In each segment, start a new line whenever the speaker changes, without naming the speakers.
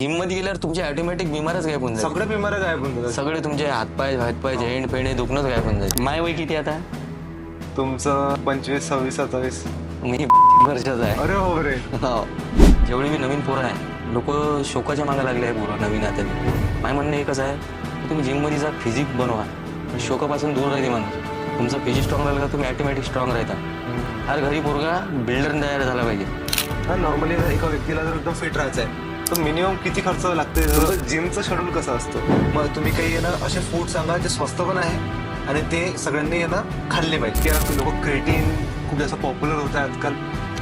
Gym मध्ये गेल्यावर तुमचे ऑटोमॅटिक बिमारच गायब होऊन जाईल.
सगळे बिमार गायब होऊन जातात.
सगळे तुमचे हातपाय जॉईंट पेणे दुखणंच गायब होऊन जाईल. माय वय किती आता?
तुमचं 25, 26, 27.
मी वर्षाचा आहे.
अरे हो रे.
हो. जेवढी मी नवीन पोरं आहे लोक शोकाच्या मागे लागले आहे. पोरं नवीन आता माय म्हणणं एकच आहे, तुम्ही जिम मध्ये जा, फिजिक बनवा, शोकापासून दूर राहते माणूस. तुमचं फिजिक स्ट्रॉंग राहिलं का तुम्ही ऑटोमॅटिक स्ट्रॉंग राहता. हर घरी पोरगा बिल्डर तयार झाला पाहिजे.
नॉर्मली एका व्यक्तीला जर एकदम फिट राहायचं आहे तर मिनिमम किती खर्च लागते? जिमचं शेड्यूल कसं असतं? मग तुम्ही काही आहे ना असे फूड सांगा जे स्वस्त पण आहे आणि ते सगळ्यांनी आहे ना खाल्ले पाहिजे. की लोक क्रेटीन खूप जास्त पॉप्युलर होत आहे आजकाल.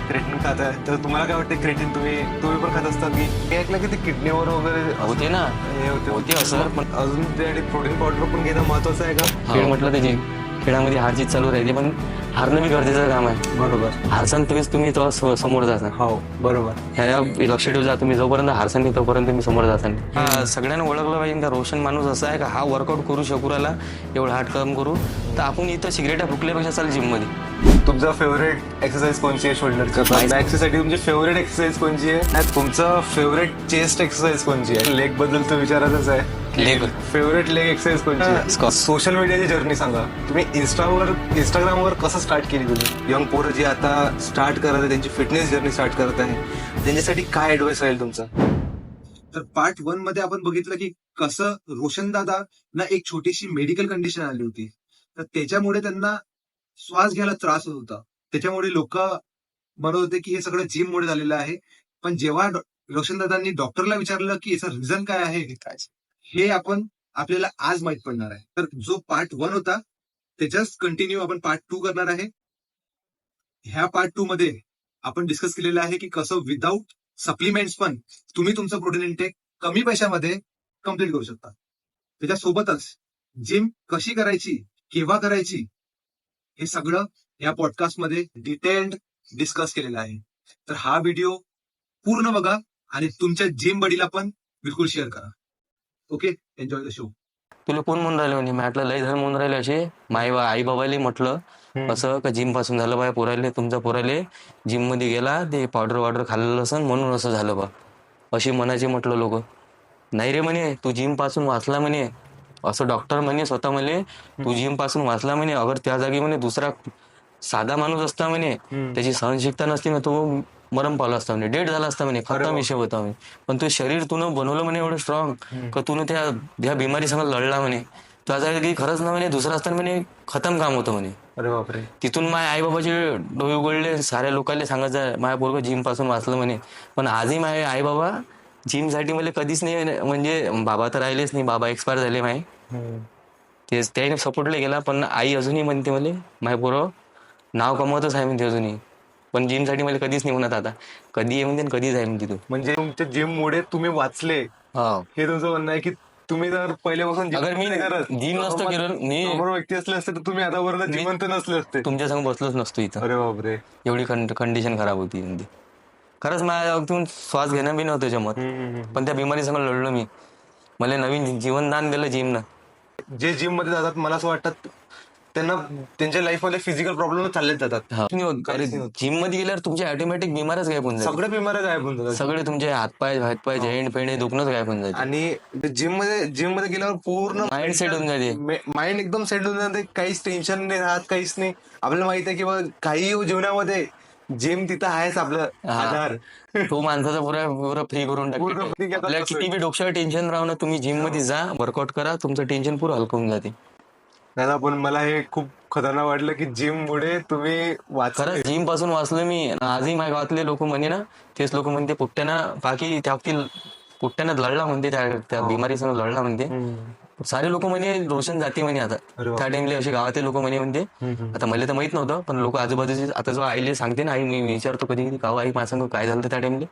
क्रेटीन खात आहे तर तुम्हाला काय वाटतं? क्रेटीन तुम्ही पण खात असता की मी ऐकलं की ते किडनीवर वगैरे
होते ना,
हे
होते असं. पण
अजून ते प्रोटीन पावडर पण घेणं महत्वाचं आहे का?
खेळ म्हटलं त्याची खेळामध्ये हार जीत चालू राहते, पण हारणं बी गरजेचं काम आहे.
बरोबर.
हारसान तरीच तुम्ही तो समोर जाता.
हो बरोबर.
ह्या लक्ष ठेवू जा, तुम्ही जोपर्यंत हारसान नाही तोपर्यंत तुम्ही समोर जाता नाही. सगळ्यांना ओळखलं पाहिजे का रोशन माणूस असा आहे का हा वर्कआउट करू शकू राहिला, एवढं हार्ड काम करू, तर आपण इथं सिगरेटा फुकल्यापेक्षा चाल जिम मध्ये.
तुमचा फेवरेट एक्सरसाइज कोणची आहे? शोल्डरच्या बॅकसाठी तुमची फेवरेट एक्सरसाइज कोणची आहे? तुमचं फेवरेट चेस्ट एक्सरसाइज कोणची आहे? लेग बद्दल तर विचारायचंच आहे.
लेग
फेवरेट लेग एक्सरसाइज कोणची आहे? सोशल मीडियाची जर्नी सांगा. तुम्ही इंस्टाग्रामवर कसं स्टार्ट केली? तुम्ही यंग पोरं जी आता स्टार्ट करत आहे, त्यांची फिटनेस जर्नी स्टार्ट करत आहे, त्यांच्यासाठी काय ऍडवाइस राहील तुमचा?
तर पार्ट 1 मध्ये आपण बघितलं की कसं रोशन दादा ना एक छोटीशी मेडिकल कंडिशन आली होती, तर त्याच्यामुळे त्यांना श्वास घ्यायला त्रास होत होता. त्याच्यामुळे लोक म्हणत होते की हे सगळं जिम मुळे झालेलं आहे. पण जेव्हा रोशन दादांनी डॉक्टरला विचारलं की याचं रिझन काय आहे, हे आपल्याला आज माहित पडणार आहे. तर जो पार्ट 1 होता त्याच्याच कंटिन्यू आपण पार्ट 2 करणार आहे. ह्या पार्ट 2 मध्ये आपण डिस्कस केलेलं आहे की कसं विदाऊट सप्लिमेंट्स पण तुम्ही तुमचं प्रोटीन इंटेक कमी पैशामध्ये कम्प्लीट करू शकता. त्याच्यासोबतच जिम कशी करायची, केव्हा करायची, हे सगळं या पॉडकास्ट मध्ये डिटेल्ड डिस्कस केलेलं आहे. तर हा व्हिडिओ पूर्ण बघा आणि तुमच्या जिम बडीला पण बिलकुल शेअर करा. Okay, enjoy the show.
तुला कोण म्हणून राहिले? म्हणजे म्हटलं लय धर्म म्हणून राहिले असे. आई बाबाले म्हटलं असं का जिम पासून झालं बा पोराले, तुमचा पोराले जिम मध्ये गेला ते पावडर खाल्लं असं म्हणून असं झालं बा, अशी म्हणायचे. म्हटलं लोक नाही रे म्हणे, तू जिम पासून वाचला म्हणे, असं डॉक्टर म्हणे स्वतः म्हणे, तू जिम पासून वाचला म्हणे. अगर त्या जागी म्हणे दुसरा साधा माणूस असता म्हणे, त्याची सहनशीलता नसती ना, तो मरण पावला असता म्हणे, डेड झाला असता म्हणे, खतम विषय होता म्हणे. पण तू शरीर तुनं बनवलं म्हणे एवढं स्ट्रॉंग का तुनं त्या बिमारी संग लढला म्हणे. त्या जागी खरंच ना म्हणे दुसरा असताना म्हणे खतम काम होतं म्हणे.
अरे बापरे.
तिथून माझ्या आई बाबाचे डोळे उघडले. साऱ्या लोकांना सांगायचं माझ्या पोरगं जिम पासून वाचलं म्हणे. पण आजही माझे आई बाबा जिम साठी मला कधीच नाही, म्हणजे बाबा तर राहिलेच नाही, बाबा एक्सपायर झाले माय, तेच त्याने सपोर्टला गेला. पण आई अजूनही म्हणते मला माझ्या पोरं नाव कमवतच आहे म्हणते अजूनही. पण जिम साठी मला कधीच नाही म्हणत आता, कधी ये म्हणते कधीच आहे म्हणते तू.
म्हणजे तुमच्या जिम मुळे तुम्ही वाचले, हे तुमचं म्हणणं आहे की तुम्ही जर पहिल्यापासून
अगर मी जिम नसतो केलं, मी
व्यक्ती असले असते तर तुम्ही आतापर्यंत जिवंत नसले असते.
तुमच्या संग बसलोच नसतो इथं.
अरे बापरे.
एवढी कंडिशन खराब होती म्हणजे. खरंच माझ्या अगदी श्वास घेणं बी नव्हतं जमत, पण त्या बिमारी संग लढलो मी. मला नवीन जीवनदान दिलं जिमनं.
जे जिम मध्ये जातात मला असं वाटतं त्यांना त्यांच्या लाईफ मध्ये फिजिकल प्रॉब्लेम चाललेच जातात.
जिम मध्ये गेल्यावर तुमचे ऑटोमॅटिक बिमारच गायब होऊन जातात.
सगळे बिमार गायब होऊन जातात.
सगळे तुमचे हातपाय जॉईंट पेणे दुखणंच गायब होऊन जाते.
आणि जिम मध्ये गेल्यावर पूर्ण
माइंड सेट होऊन जाते.
माइंड एकदम सेट होऊन जाते. काहीच टेन्शन नाही राहत, काहीच नाही. आपल्याला माहित आहे की बा काही जीवनामध्ये जिम तिथं आहेच आपलं आधार.
तो माणसाचा पुरा फ्री करून टाकतो. आपल्याला किती बी डोक्यावर टेन्शन राहू ना, तुम्ही जिम मध्ये जा, वर्कआउट करा, तुमचं टेन्शन पुरं हलकं होऊन जाते.
दादा पण मला हे खूप खतरनाक वाटलं की जिम मुळे तुम्ही
खरंच जिम पासून वाचलो मी. आजही माझ्या गावातले लोक म्हणे ना, तेच लोक म्हणते पुट्ट्यानं बाकी त्या पुट्ट्यानं लढला म्हणते, त्या बिमारीसंग लढला म्हणते. सारे लोक म्हणे रोशन जाते म्हणे आता. त्या टाइमला असे गावातले लोक म्हणते. आता मला तर माहित नव्हतं, पण लोक आजूबाजूचे आता जो आईले सांगते ना, आई मी विचारतो कधी कधी गाव आई माझ्या संग काय झालं त्या टाइमला,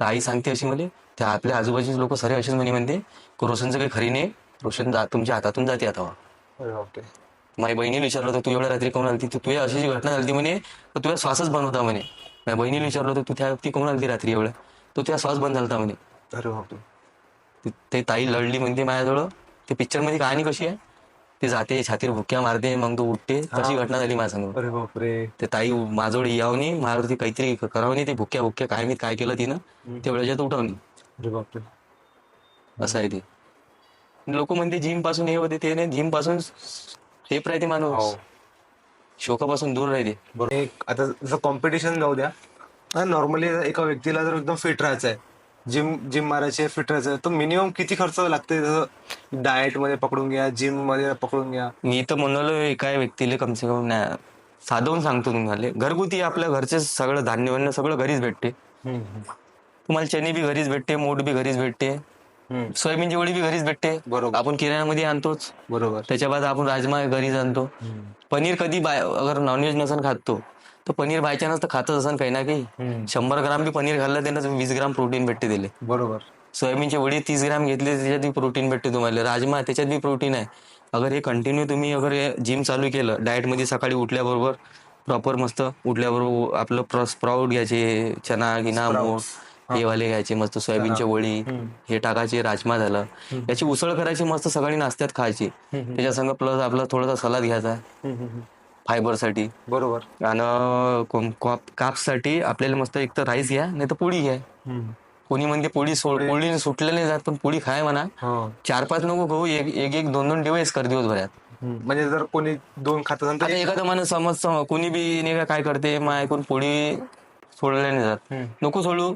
तर आई सांगते अशी म्हणे त्या आपल्या आजूबाजूचे लोक सारे असेच म्हणते की रोशनचं काही खरी नाही, रोशन तुमच्या हातातून जाते आता. माझ्या बहिणीला विचारलं होतं तू एवढ्या रात्री कोण आलती, तू अशी घटना झाली म्हणे तर तुझ्या श्वासच बंद होता म्हणे. माझ्या बहिणीला विचारलं होतं तू त्या व्यक्ती कोण आलती रात्री एवढ्या, तो त्या श्वास बंद झालता म्हणे. ते ताई लढली म्हणते माझ्याजवळ. ते पिक्चर मध्ये कहाणी कशी आहे, ते जाते छातीवर भुक्या मारते मग तो उठते, तशी घटना झाली माझ्यासमोर.
अरे बापरे.
ते ताई माझ्याजवळ यावनी माझ्यावरती काहीतरी करावं नाही, ते भुक्या काय मी काय केलं तिनं ते वेळेच्यात उठवणी.
अरे बापरे.
असं आहे ते. लोक म्हणते जिम पासून हे होते ते नाही, जिम पासून सेफ राहते माणूस, शोकापासून दूर राहते.
बरोबर. आता जसं कॉम्पिटिशन जाऊ द्या, नॉर्मली एका व्यक्तीला जर एकदम फिट राहायचं आहे, जिम जिम मारायची फिट राहायचं आहे, तर मिनिमम किती खर्च लागते? जसं डाएट मध्ये पकडून घ्या, जिम मध्ये पकडून घ्या.
मी तर म्हणलो एका व्यक्तीला कमसे कम नाही, साधवून सांगतो तुम्हाला, घरगुती आपल्या घरचे सगळं धान्य वन्न सगळं घरीच भेटते. तुम्हाला चणे बी घरीच भेटते, मोठ बी घरीच भेटते, सोयाबीनची वडी बी घरीच भेटते.
बरोबर.
आपण किराण्यामध्ये आणतोच.
बरोबर.
त्याच्या बाद आपण राजमा घरीच आणतो. पनीर कधी अगर नॉनव्हेज नसन खात तो, तर पनीर बाय चान्स तर खातच असन काही ना काही. 100 ग्राम बी पनीर खाल्लं त्यानं 20 ग्राम प्रोटीन भेटते दिले.
बरोबर.
सोयाबीनची वडी 30 ग्राम घेतली त्याच्यात बी प्रोटीन भेटते तुम्हाला. राजमा त्याच्यात बी प्रोटीन आहे. अगर हे कंटिन्यू तुम्ही अगर जिम चालू केलं, डाएट मध्ये सकाळी उठल्याबरोबर प्रॉपर मस्त उठल्याबरोबर आपलं स्प्राउट घ्यायचे, चना गिना मोठ हे वाले घ्यायचे, मस्त सोयाबीनची वडी हे टाकायचे, राजमा झालं, याची उसळ करायची मस्त सकाळी नाश्त्यात खायची. त्याच्या संग प्लस आपला थोडासा सलाद घ्यायचा फायबर साठी.
बरोबर.
आणि काप्स साठी आपल्याला मस्त एक तर राईस घ्या, नाही तर पोळी घ्या. कोणी म्हणते पोळी सुटल्या नाही जात, पण पोळी खाय म्हणा. 4-5 नको खाऊ, एक 2 डिवाइस कर दिवसभरात.
म्हणजे जर कोणी 2 खात असेल तर
आता एखादं माणूस समजतं, कोणी बी नाही का काय करते, मग ऐकून पोळी सोडल्या नाही जात. नको सोडू,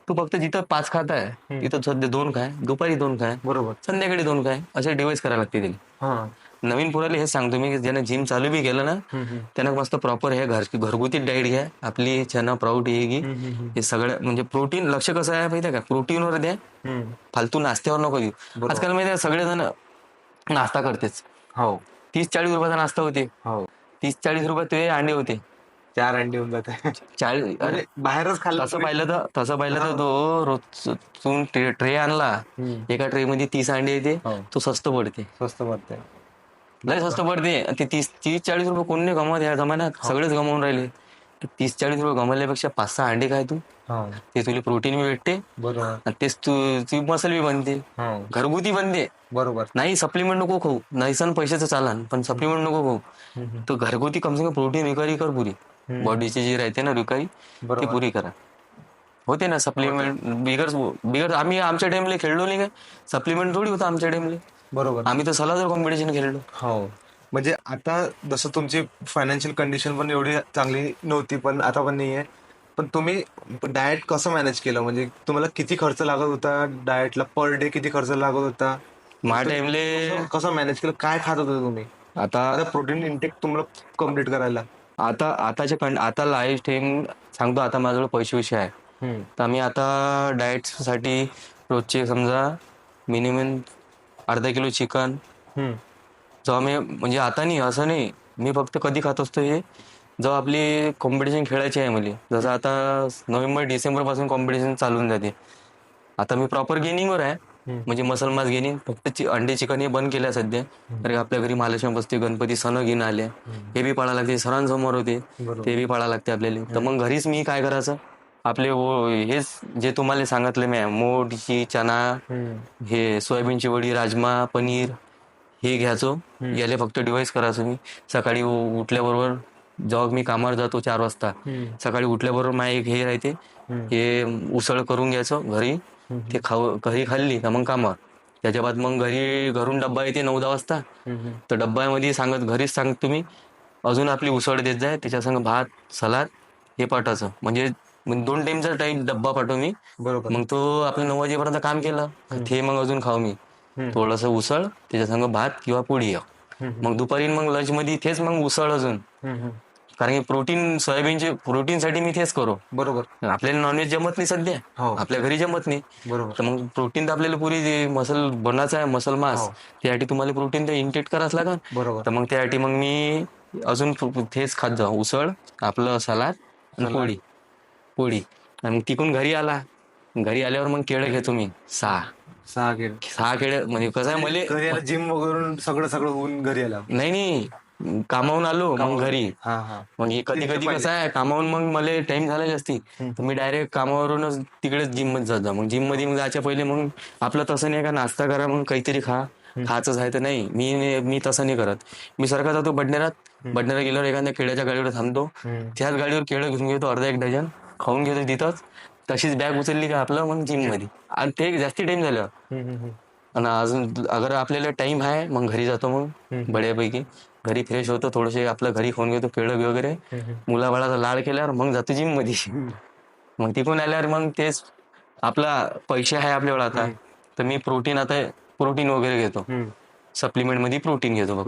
तू फक्त जिथं 5 खात आहे तिथं सध्या 2 खाय, दुपारी 2 खाय,
बरोबर,
संध्याकाळी 2 खाय, असे डिवाइस करायला लागते त्याला. नवीन पोराला हे सांगतो मी, ज्याने जिम चालू बी केलं ना, त्यानं मस्त प्रॉपर हे घरगुती डाएट घ्या. आपली चना प्राऊट हे सगळं म्हणजे प्रोटीन. लक्ष कसं आहे माहिती आहे का, प्रोटीनवर द्या, फालतू नाश्त्यावर नको देऊ. आजकाल माहिती आहे सगळेजण नाश्ता करतेच. 30-40 रुपयाचा नाश्ता होते. 30-40 रुपयात ते अंडे होते,
4 अंडे होऊन जाते.
40
अरे बाहेरच खाल्लं.
तसं पाहिलं तर तो रोज ट्रे आणला, एका ट्रे मध्ये 30 अंडे येते, तो स्वस्त पडते. लय स्वस्त पडते. ते 30-40 रुपये कोण नाही गमवत या जमान्यात, सगळेच गमावून राहिले. 30-40 रुपये गमवल्यापेक्षा 5-6 अंडे काय तू, ते तुला प्रोटीन बी भेटते.
बरोबर.
तेच तुझी मसल बी बनते, घरगुती बनते.
बरोबर.
नाही सप्लिमेंट नको खाऊ, नाही सण पैशाचं चालन, पण सप्लिमेंट नको खाऊ. तर घरगुती कमसे कम प्रोटीन रिकव्हरी कर पुरी. बॉडीची जी राहते ना रिकव्हरी, ती पुरी करा. होते ना सप्लिमेंट बिगर आम्ही आमच्या टाइमला खेळलो नाही काय, सप्लिमेंट थोडी होतं आमच्या टाइमला.
बरोबर.
आम्ही तर सलादर कॉम्पिटिशन खेळलो.
म्हणजे आता जसं तुमची फायनान्शियल कंडिशन पण एवढी चांगली नव्हती, पण आता पण नाहीये. पण तुम्ही डाएट कसं मॅनेज केलं? म्हणजे तुम्हाला किती खर्च लागत होता डाएटला, पर डे किती खर्च लागत होता?
माझ्या टाइमले
कसं मॅनेज केलं? काय खात होता तुम्ही? आता प्रोटीन इंटेक तुम्हाला कम्प्लीट करायला
आता लाईफ टाइम सांगतो. आता माझ्याजवळ पैसे आहे, तर आम्ही आता डाएट साठी रोजचे समजा मिनिमम अर्धा किलो चिकन, जेव्हा मी म्हणजे आता नाही असं नाही, मी फक्त कधी खात असतो हे जेव्हा आपली कॉम्पिटिशन खेळायची आहे मला. जसं आता नोव्हेंबर-डिसेंबर पासून कॉम्पिटिशन चालून जाते. आता मी प्रॉपर गेनिंगवर आहे, म्हणजे मसल मास गेनिंग. फक्त अंडे चिकन हे बंद केलं सध्या, तर आपल्या घरी महालक्ष्मी बसते, गणपती सण घेऊन आले, हे बी पाळा लागते, सणांसमोर होते ते बी पाळा लागते आपल्याला. तर मग घरीच मी काय करायचं, आपले हेच जे तुम्हाला सांगितलं मी, मोठची चना, हे सोयाबीनची वडी, राजमा, पनीर हे घ्यायचो. याले फक्त डिवाइस करायचो मी. सकाळी उठल्याबरोबर जेव्हा मी कामावर जातो 4 वाजता, सकाळी उठल्याबरोबर माझे एक हे राहते, हे उसळ करून घ्यायचं घरी. ते घरी खाल्ली का मग कामावर. त्याच्या बाद मग घरून डब्बा येते 9-10 वाजता, तर डब्यामध्ये घरीच सांगतो मी, अजून आपली उसळ देत जाय, त्याच्या संग भात, सलाद हे पाठवायचं. म्हणजे 2 टाइमचा डब्बा पाठव मी.
बरोबर.
मग तो आपलं 9 वाजेपर्यंत काम केलं, ते मग अजून खाऊ मी थोडस उसळ, त्याच्या संग भात किंवा पोळी. मग दुपारी मग लंच मध्ये तेच मग उसळ अजून, कारण की प्रोटीन सोयाबीनचे प्रोटीन साठी मी तेच करू.
बरोबर.
आपल्याला नॉनव्हेज जमत नाही सध्या, आपल्या घरी जमत नाही.
बरोबर.
तर मग प्रोटीन तर आपल्याला पुरी मसल बनायचं आहे, मसल मास, त्यासाठी तुम्हाला प्रोटीन तर इंटेक करावंच लागेल.
बरोबर.
तर मग त्यासाठी मग मी अजून तेच खात जाऊ, उसळ, आपलं सलाद आणि पोळी. आणि तिकून घरी आल्यावर मग केळं घेतो मी 6 केळं. म्हणजे कसं आहे मला
जिम वगैरे सगळं होऊन घरी आला
नाही कामावून आलो मग घरी. मग कधी कसं आहे, कामावून मग मला टाइम झाला जास्ती, तर मी डायरेक्ट कामावरूनच तिकडेच जिम मध्ये जातो. मग जिम मध्ये जायच्या पहिले मग आपलं तसं नाही का नाश्ता करा मग काहीतरी खायचंच आहे तर नाही, मी तसं नाही करत. मी सारखा जातो बडनेरात गेल्यावर एखाद्या केळ्याच्या गाडीवर थांबतो, त्याच गाडीवर केळं घेऊन घेतो, अर्धा 1 डझन खाऊन घेतो तिथंच. तशीच बॅग उचलली का आपलं मग जिम मध्ये, आणि ते जास्ती टाइम झालं. आणि अजून अगर आपल्याला टाइम आहे मग घरी जातो, मग बड्यापैकी घरी फ्रेश होतो, थोडेसे आपलं घरी खाऊन घेतो केळं वगैरे, मुलाबाळाचा लाड केल्यावर मग जातो जिम मध्ये. मग तिकडून आल्यावर मग तेच आपला पैसे आहे आपल्याकडे आता, तर मी प्रोटीन वगैरे घेतो. सप्लिमेंट मध्ये प्रोटीन घेतो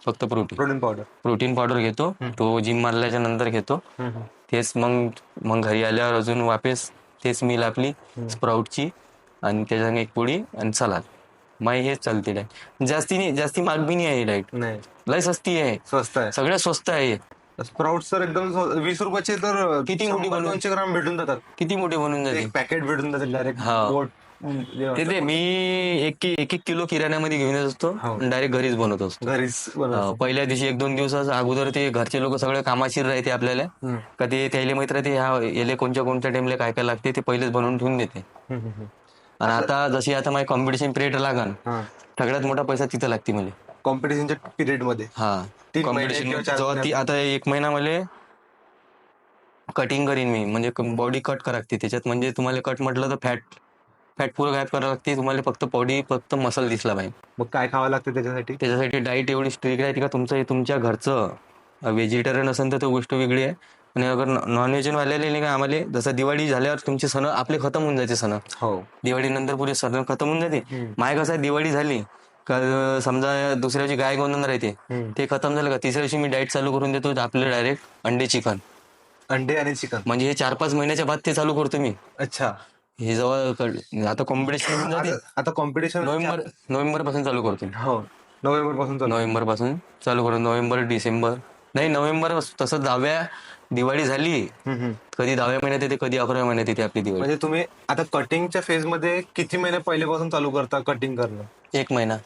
फक्त प्रोटीन पावडर घेतो, तो जिम मारल्याच्या नंतर घेतो. तेच मग घरी आल्यावर अजून वापस तेच मील आपली स्प्राउटची, आणि त्याच्याने एक पोळी आणि सलाद. मग हेच चालते डाएट. जास्ती महाग बी नाही आहे डाएट,
नाही,
लय सस्ती आहे,
स्वस्त आहे.
सगळ्यात स्वस्त आहे.
स्प्राउट तर एकदम 20 रुपयाचे तर
किती मोठी
200 ग्राम भेटून जातात.
किती मोठे बनून जाते.
एक पॅकेट भेटून जाते डायरेक्ट.
हा. ते मी एक किलो किराण्यामध्ये घेऊन येत असतो, डायरेक्ट घरीच बनवत असतो.
घरीच बनवतो.
पहिल्या दिवशी 1-2 दिवस अगोदर ते घरचे लोक सगळे कामाशीर राहते आपल्याला, का ते त्याला माहित राहते याले कोणत्या टाइमला काय काय लागते ते पहिलेच बनवून ठेवून देते. आणि आता जशी आता माझी कॉम्पिटिशन पिरियड लागन, सगळ्यात मोठा पैसा तिथं लागते मला
कॉम्पिटिशनच्या पिरियड मध्ये.
कॉम्पिटिशन आता 1 महिना मला कटिंग करीन मी, म्हणजे बॉडी कट करा लागते त्याच्यात. म्हणजे तुम्हाला कट म्हटलं तर फॅट पुरं गायब करावं लागते तुम्हाला, फक्त मसल दिसला पाहिजे.
मग काय खावं लागतं त्याच्यासाठी
डाएट एवढी स्ट्रिक्ट आहे का तुमच्या घरचं व्हेजिटेरियन असेल तर तो गोष्ट वेगळी आहे. आणि अगर नॉनव्हेजन वाल्याले नाही का, आम्हाला जसं दिवाळी झाल्यावर तुमचे सण आपले खतम होऊन जाते. सण दिवाळी नंतर पुरे सण खतम होऊन जाते. माय कसं आहे, दिवाळी झाली का समजा दुसऱ्या दिवशी गाय गोंधन राहते, ते खतम झालं का तिसऱ्या दिवशी मी डाएट चालू करून देतो आपले डायरेक्ट अंडे
आणि चिकन.
म्हणजे हे 4-5 महिन्याच्या बाद ते चालू करतो मी.
अच्छा.
हे जवळ आता कॉम्पिटिशन
आता कॉम्पिटिशन
नोव्हेंबर पासून चालू करतो.
नोव्हेंबर पासून
चालू करू. डिसेंबर नाही, नोव्हेंबर तसं 10व्या दिवाळी झाली, कधी 10व्या महिन्यात येते, कधी 11व्या महिन्यात येते आपली दिवाळी.
म्हणजे तुम्ही आता कटिंगच्या फेज मध्ये किती महिने पहिल्यापासून चालू करता कटिंग करणं?
1 महिना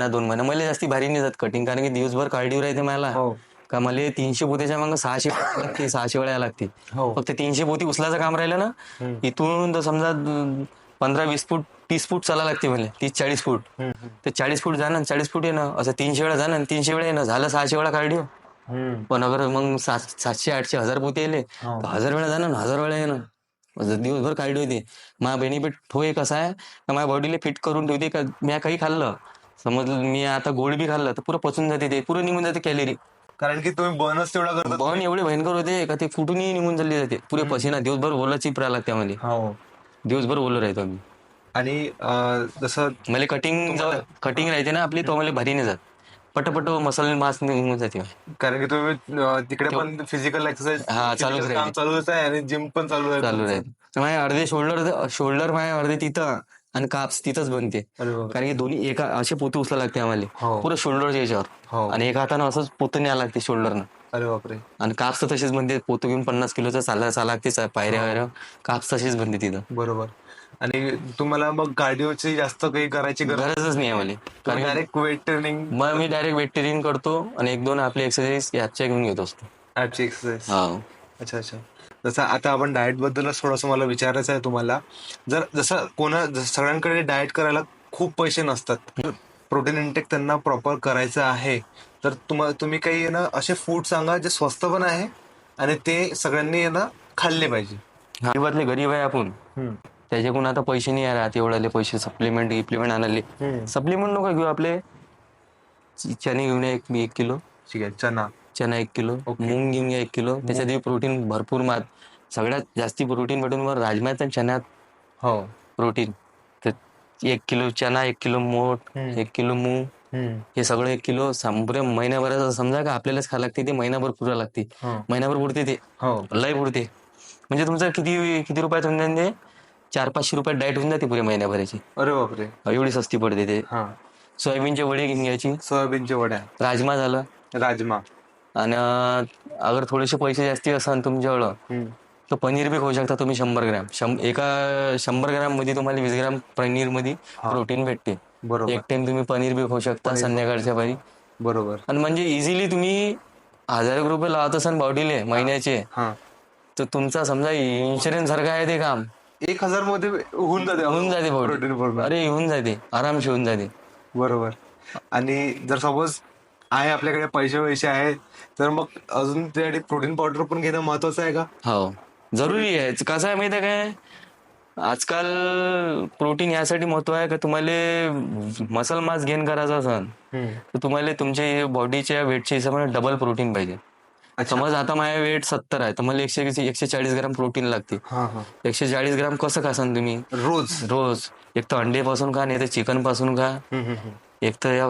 2 महिना. मला जास्ती भारी नाही जात कटिंग, कारण की दिवसभर कार्डिओ राहते मला. का मला 300 पोतीच्या मग 600 वेळा लागते. फक्त 300 पोती उचलायचं काम राहिलं ना, इथून तर समजा 15-20 फूट 30 फूट चाला लागते मला, 30-40 फूट. तर 40 फूट जाणं 40 फूट येणं, असं 300 वेळा जाणं 300 वेळा येणं, झालं 600 वेळा कार्डिओ. पण अगर मग 700-800 1000 पोती येले तर 1000 वेळा जाणं 1000 वेळा येणं, दिवसभर कार्डिओ येते. माझा बेनिफिट तो एक असा आहे का माझ्या बॉडीला फिट करून ठेवते. का मी काही खाल्लं, समज मी आता गोड बी खाल्लं तर पुरं पचून जाते, ते पुरं निघून जाते कॅलरी.
कारण की तुम्ही बर्नच तेवढा करता.
बर्न एवढे भयंकर होते का ते फुटूनही निघून चालली जाते पुरे पसीना. दिवसभर ओला चिपरा लागते त्यामध्ये, दिवसभर ओलं राहतो आम्ही.
आणि जसं
मला कटिंग राहते ना आपली, तो मला भारी नाही जात, पटपट मसल मास निघून जाते.
कारण की तुम्ही तिकडे पण फिजिकल एक्सरसाइज चालूच आहे आणि जिम पण चालू
राहते. माझे अर्धे शोल्डर माझे अर्धे तिथं, आणि काप्स तिथंच बनते. कारण की दोन्ही एका असे पोते उचला लागते आम्हाला पुरं शोल्डरच्या याच्यावर, आणि एका हातानं असंच पोतं न्यायला लागते शोल्डरनं.
अरे बापरे.
आणि काप्स तर तसेच बनते, पोतं घेऊन 50 किलोचा चाला लागते पायऱ्या काप्स तसेच बनते तिथं.
बरोबर. आणि तुम्हाला मग कार्डिओची जास्त काही करायची
गरजच नाही आहे मला, कारण
डायरेक्ट वेट ट्रेनिंग.
मग मी डायरेक्ट वेट ट्रेनिंग करतो आणि 1-2 आपली एक्सरसाइज ॲपच्या घेऊन घेत असतो.
ॲपची एक्सरसाइज. अच्छा. जसं आता आपण डाएट बद्दलच थोडंसं मला विचारायचं आहे तुम्हाला. जसं सगळ्यांकडे डाएट करायला खूप पैसे नसतात, प्रोटीन इंटेक त्यांना प्रॉपर करायचं आहे, तर तुम्ही काही ना असे फूड सांगा जे स्वस्त पण आहे आणि ते सगळ्यांनी ना खाल्ले पाहिजे.
गरीब आहे आपण, त्याच्याकडून आता पैसे नाही राहत एवढे पैसे सप्लिमेंट आणाले. सप्लिमेंट नको घेऊ, आपले चणे घेऊन 1 किलो.
ठीक आहे.
चना 1 किलो, मूग घेऊन 1 किलो. त्याच्यात प्रोटीन भरपूर. सगळ्यात जास्ती प्रोटीन भेटून राजमात आणि चण्यात प्रोटीन. तर 1 किलो चना, 1 किलो मोठ, 1 किलो मूग, हे सगळं 1 किलो पुऱ्या महिन्याभराचं समजा का आपल्यालाच खायला लागते. ते महिनाभर पुरा लागते, महिनाभर पुरते ते, लय पुरते. म्हणजे तुमचं किती रुपयात होऊन जाते, 400-500 रुपयात डाएट होऊन जाते पुऱ्या महिन्याभराची.
अरे बापरे.
एवढी सस्ती पडते ते. सोयाबीनचे वडे घेऊन घ्यायची.
सोयाबीनच्या वड्या.
राजमा झालं. आणि अगर थोडेसे पैसे जास्ती असाल तुमच्याकडं तर पनीर बी खाऊ शकता तुम्ही 100 ग्रॅम. एका 100 ग्रॅम मध्ये तुम्हाला 20 ग्रॅम पनीर मध्ये प्रोटीन भेटते. एक टाइम तुम्ही पनीर बी खाऊ शकता संध्याकाळच्या पारी.
बरोबर.
आणि म्हणजे इझिली तुम्ही 1000 रुपये लावत असाल बॉडीले महिन्याचे, तर तुमचा समजा इन्शुरन्स सारखं आहे ते काम.
1000 मध्ये होऊन जाते
प्रोटीन. अरे होऊन जाते, आरामशी होऊन जाते.
बरोबर. आणि जर सपोज आहे आपल्याकडे पैसे आहे तर मग अजून त्यासाठी प्रोटीन पावडर पण घेणं महत्वाचं आहे का?
हो, जरुरी आहे. कसं आहे माहिती आहे काय, आजकाल प्रोटीन यासाठी महत्व आहे का तुम्हाला मसल मास गेन करायचा असेल तर तुम्हाला तुमच्या बॉडीच्या वेटच्या हिशोबाने डबल प्रोटीन पाहिजे.
अच्छा.
समज आता माझ्या वेट 70 आहे तर मला 140 ग्राम प्रोटीन लागते.
हा हा
140 ग्राम कसं खासान तुम्ही
रोज.
रोज? एक तर अंडे पासून खा, नाही तर चिकन पासून खा, एक तर या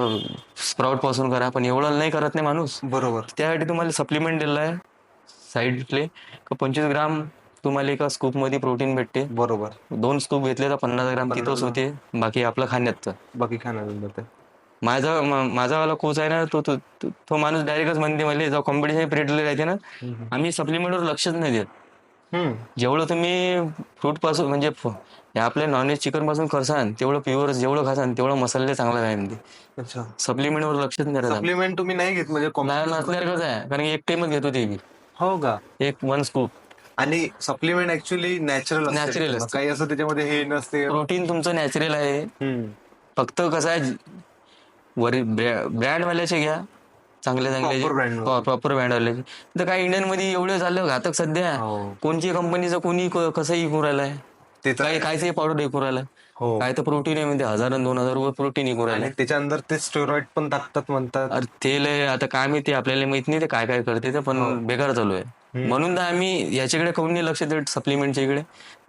स्प्राउट पासून करा, पण एवढं नाही करत नाही माणूस.
बरोबर.
त्यासाठी तुम्हाला सप्लिमेंट दिलं आहे साईडले, 25 ग्राम तुम्हाला एका स्कूप मध्ये प्रोटीन भेटते.
बरोबर.
2 स्कूप घेतले तर 50 ग्राम
50
तिथंच होते, बाकी आपलं खाण्याचं.
बाकी खाण्यानंतर
माझा वाला कोच आहे ना, तो माणूस डायरेक्टच म्हणते मला, जेव्हा कॉम्पिटिशन पिरियडला राहते ना, आम्ही सप्लिमेंटवर लक्षच नाही देत. जेवढं तुम्ही फ्रूट पासून म्हणजे हे आपल्या नॉनव्हेज चिकन पासून करसान तेवढं प्युअर जेवढं खासान तेवढं मसाले चांगला आहे म्हणते.
अच्छा.
सप्लिमेंटवर लक्षच नाही राहत.
सप्लिमेंट तुम्ही नाही घेत म्हणजे
नाही नसल्यावर कसं आहे, कारण एक टाइमच घेतो ते मी,
हो का?
एक 1 स्कूप.
आणि सप्लिमेंट ऍक्च्युअली नॅचरल
Natural असते.
काही असं त्याच्यामध्ये हे नसते.
प्रोटीन तुमचं नॅचरल आहे. फक्त कसं आहे, वरी ब्रँड वाल्याचे घ्या, चांगले
Proper brand वाले.
प्रॉपर ब्रँड वाल्याचे. तर काय इंडियन मध्ये एवढे झालं घातक सध्या,
हो.
कोणची कंपनीचं कोणी कसंही विकू राहिलाय,
ते तर
काही कायच पावडर विकू राहिलाय,
हो.
काय तर प्रोटीन आहे म्हणते 1000 आणि 2000 रुपये प्रोटीन विकू
आणि
राहिलाय.
त्याच्या अंदर ते स्टेरॉइड पण टाकतात म्हणतात.
अरे ते लय आता काय माहिती, आपल्याला माहित नाही ते काय काय करते ते, पण बेकार चालू आहे. म्हणून तर आम्ही याच्याकडे कोणी नाही लक्ष देत सप्लिमेंटच्या इकडे.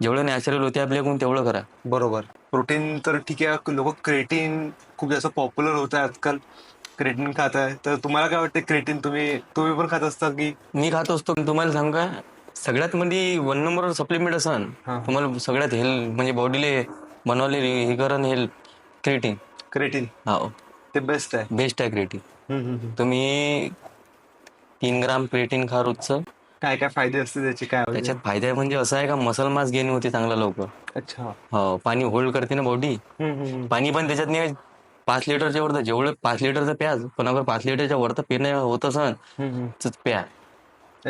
जेवढं नॅचरल होते आपल्याकडून तेवढं करा.
बरोबर. प्रोटीन तर ठीक आहे, लोक क्रेटीन खूप जास्त पॉप्युलर होत आहे आजकाल, क्रेटीन खात आहे. तर तुम्हाला काय वाटतं, क्रेटीन तुम्ही पण खात असता की?
मी खात असतो. तुम्हाला सांगू का, सगळ्यात मध्ये 1 नंबर सप्लिमेंट असन तुम्हाला सगळ्यात हेल्थ म्हणजे बॉडीले बनवले हे करण हेल्थ, क्रिएटिन.
क्रेटीन
हो,
ते बेस्ट आहे.
बेस्ट आहे क्रिएटिन. तुम्ही 3 ग्राम क्रिएटिन खा रोजचं.
काय काय फायदे असते त्याचे, काय
त्याच्यात फायदा म्हणजे असं आहे का, मसल मास गेन होते चांगला लवकर.
अच्छा.
हो, पाणी होल्ड करते ना बॉडी. पाणी पण त्याच्यात नाही 5 लिटरच्या वर, जेवढं 5 लिटरचं प्याज, पण अगर 5 लिटरच्या वर तर पिणं होत असन तर प्या.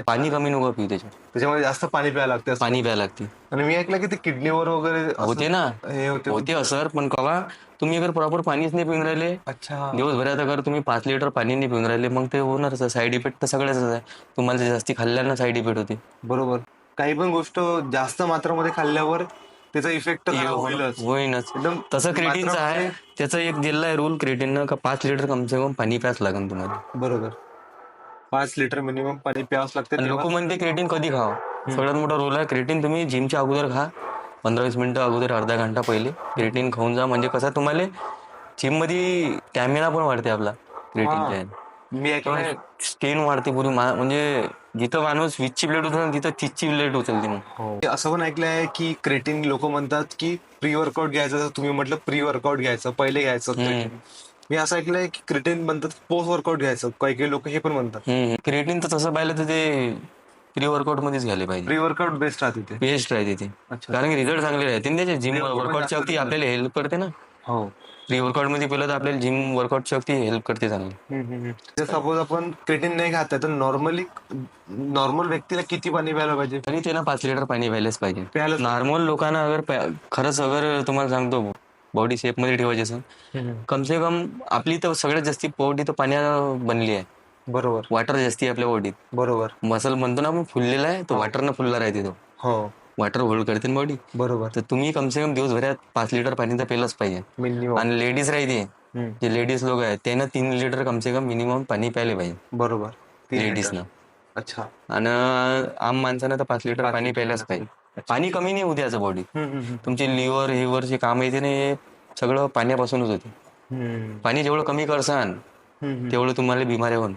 पाणी कमी नको पिऊ त्याच्यात,
त्याच्यामध्ये जास्त पाणी प्यायला लागते असं.
पाणी प्यायला लागते.
आणि मी ऐकलं की ते किडनीवर वगैरे असं
होते ना,
हे
होते असर, पण कवा तुम्ही अगर प्रॉपर पाणीच नाही पिऊन राहिले
अच्छा.
दिवसभरात, अगर तुम्ही 5 लिटर पाणी नाही पिऊन राहिले, मग ते होणारच. साईड इफेक्ट तर सगळ्याच आहे. तुम्हाला ते जास्ती खाल्ल्यानं साईड इफेक्ट होते.
बरोबर. काही पण गोष्ट जास्त मात्रामध्ये खाल्ल्यावर त्याचा इफेक्ट होईलच.
होईनच.
एकदम
तसं क्रेटिनचं आहे,
मात्रामध्ये-
त्याचं एक दिलं आहे रूल क्रेटिननं का 5 लिटर कमसे कम पाणी प्यास लागेल तुम्हाला.
बरोबर. 5 लिटर मिनिमम पाणी प्यावंच लागते.
आणि लोक म्हणते क्रेटिन कधी खावं, सगळ्यात मोठा रोल आहे क्रेटिन. तुम्ही जिमच्या अगोदर खा, 15-20 मिनिटं अगोदर, अर्धा घंटा पहिले क्रेटिन खाऊन जा. म्हणजे कसं तुम्हाला जिम मध्ये स्टॅमिना पण वाढते आपला क्रेटिनच्या.
मी ऐकलं
स्टेन वाढते पूर्ण म्हणजे जिथं माणूस 20ची प्लेट उचलते तिथं 30ची प्लेट उचलते मग.
असं पण ऐकलं आहे की क्रेटीन लोक म्हणतात की प्री वर्कआउट घ्यायचं. तुम्ही म्हटलं प्री वर्कआउट घ्यायचं, पहिले घ्यायचं क्रेटीन. मी असं ऐकलंय की क्रेटीन म्हणतात पोस्ट वर्कआउट घ्यायचं, काही लोक हे पण म्हणतात.
क्रेटिन तर तसं पाहिलं तर ते प्री वर्कआउट मध्येच घ्यायला पाहिजे.
प्री वर्कआउट बेस्ट राहते ते.
बेस्ट राहते ते, कारण की रिझल्ट चांगले राहते ना त्याचे. जिम वर्कआउटच्या वक्ती आपल्याला हेल्प करते ना.
हो.
प्री वर्कआउट मध्ये पहिलं तर आपल्याला जिम वर्कआउटच्या वक्ती हेल्प करते चांगली.
सपोज आपण क्रेटीन नाही खात तर नॉर्मल व्यक्तीला किती पाणी प्यायला पाहिजे?
तरी त्यांना 5 लिटर पाणी प्यायलाच पाहिजे.
प्यायलाच.
नॉर्मल लोकांना खरंच अगर तुम्हाला सांगतो बॉडी शेप मध्ये ठेवायची असेल, कमसे कम आपली तर सगळ्यात जास्ती बॉडी तर पाण्यानं बनली आहे.
बरोबर.
वॉटर जास्ती आहे आपल्या बॉडीत.
बरोबर.
मसल म्हणतो ना आपण फुललेला आहे, तो वॉटरनं फुलला राहते तो.
हो.
वॉटर होल्ड करते बॉडी.
बरोबर.
तर तुम्ही कमसे कम दिवसभरात 5 लिटर पाणी तर प्यायलाच पाहिजे.
मिनिमम.
आणि लेडीज राहते, जे लेडीज लोक आहेत त्यांना 3 लिटर कमसे कम मिनिमम पाणी प्यायला पाहिजे.
बरोबर.
लेडीजनं.
अच्छा.
आणि आम माणसानं तर 5 लिटर पाणी प्यायलाच पाहिजे. पाणी कमी नाही होते याचं बॉडी. तुमची लिव्हर काम येते ना, हे सगळं पाण्यापासूनच होते. पाणी जेवढं कमी करसान तेवढं तुम्हाला बिमाऱ्या होऊन.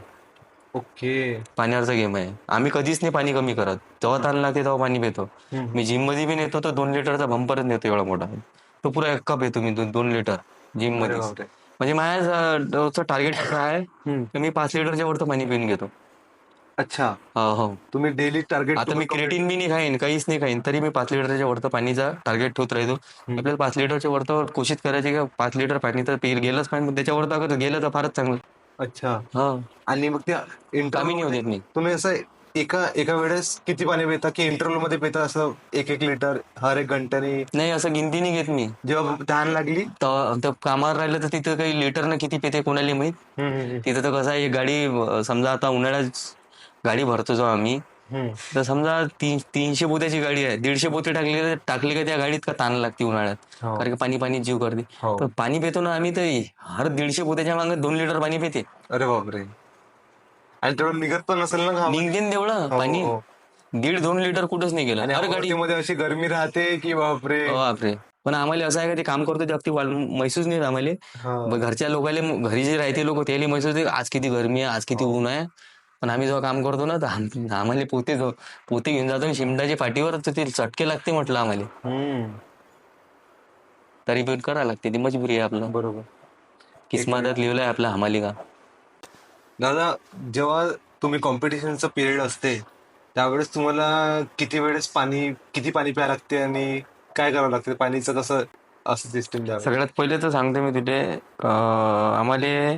ओके.
पाण्यावरचा गेम आहे. आम्ही कधीच नाही पाणी कमी करत. जेव्हा ताण लागते तेव्हा पाणी पितो. मी जिम मध्ये बी नेतो तर 2 लिटरचा बंपरच नेतो एवढा मोठा. तो पुरा 1 कप येतो मी 2 लिटर जिम मध्ये. म्हणजे माझ्या रोजचं टार्गेट असं आहे की मी 5 लिटरच्या वर पाणी पिऊन घेतो.
अच्छा.
हो.
तुम्ही डेली टार्गेट.
आता मी क्रेटिन बी नाही खाईन, काहीच नाही खाईन, तरी मी 5 लिटरच्या वरतं पाणीचा टार्गेट ठेवत राहतो. आपल्याला 5 लिटरच्या वरतं कोशिश करायची का 5 लिटर पाणी तर गेलंच पाहिजे. त्याच्यावर अगर गेलं तर फारच चांगलं.
अच्छा.
हा.
आणि मग त्या
कमी नाही होत मी.
तुम्ही असं एका वेळेस किती पाणी पिता, की इंटरव्हल मध्ये पिता असं 1-1 लिटर हर 1 घंट्यानी?
नाही, असं गिनती नाही घेत मी.
जेव्हा तहान लागली
तर कामावर राहिलं तर तिथं काही लिटरनं किती पिते कोणाला माहित. तिथं तर कसं आहे, गाडी समजा आता उन्हाळ्यात गाडी भरतो जो आम्ही, तर समजा 300 पोत्याची गाडी आहे, 150 पोते टाकले का त्या गाडीत का ताण लागते उन्हाळ्यात,
हो.
कारण की पाणी पाणी जीव करते.
हो.
तर पाणी पितो ना आम्ही, तर हर 150 पोत्याच्या मागे 2 लिटर पाणी पिते.
अरे बापरे. आणि तेवढं निघत पण नसेल ना घाम?
निघते तेवढं
हो,
पाणी,
हो.
1.5-2 लिटर कुठंच नाही गेलं
आणि
हर गाडी.
अमरावतीमध्ये अशी गरमी राहते की बापरे.
बापरे. पण आम्हाला असं आहे का, ते काम करतो ते अगदी महसूस नाही आम्हाला.
हा.
घरच्या लोकांना, घरी जे राहते लोक त्याला महसूस होते आज किती गरमी आहे, आज किती ऊन आहे. पण आम्ही जेव्हा काम करतो ना, तर आम्हाला पोते घेऊन जातो शिमटाच्या पाठीवर, तर ते चटके लागते म्हटलं आम्हाला. तरी पण करावं लागते, ती मजबुरी आहे आपलं.
बरोबर.
किस्मतात लिहिलंय आपलं हमाली का.
दादा, जेव्हा तुम्ही कॉम्पिटिशनचं पिरियड असते त्यावेळेस तुम्हाला किती पाणी प्यावं लागते आणि काय करावं लागते, पाणीचं कसं असं सिस्टम द्यावं?
सगळ्यात पहिले तर सांगते मी तिथे, आम्हाला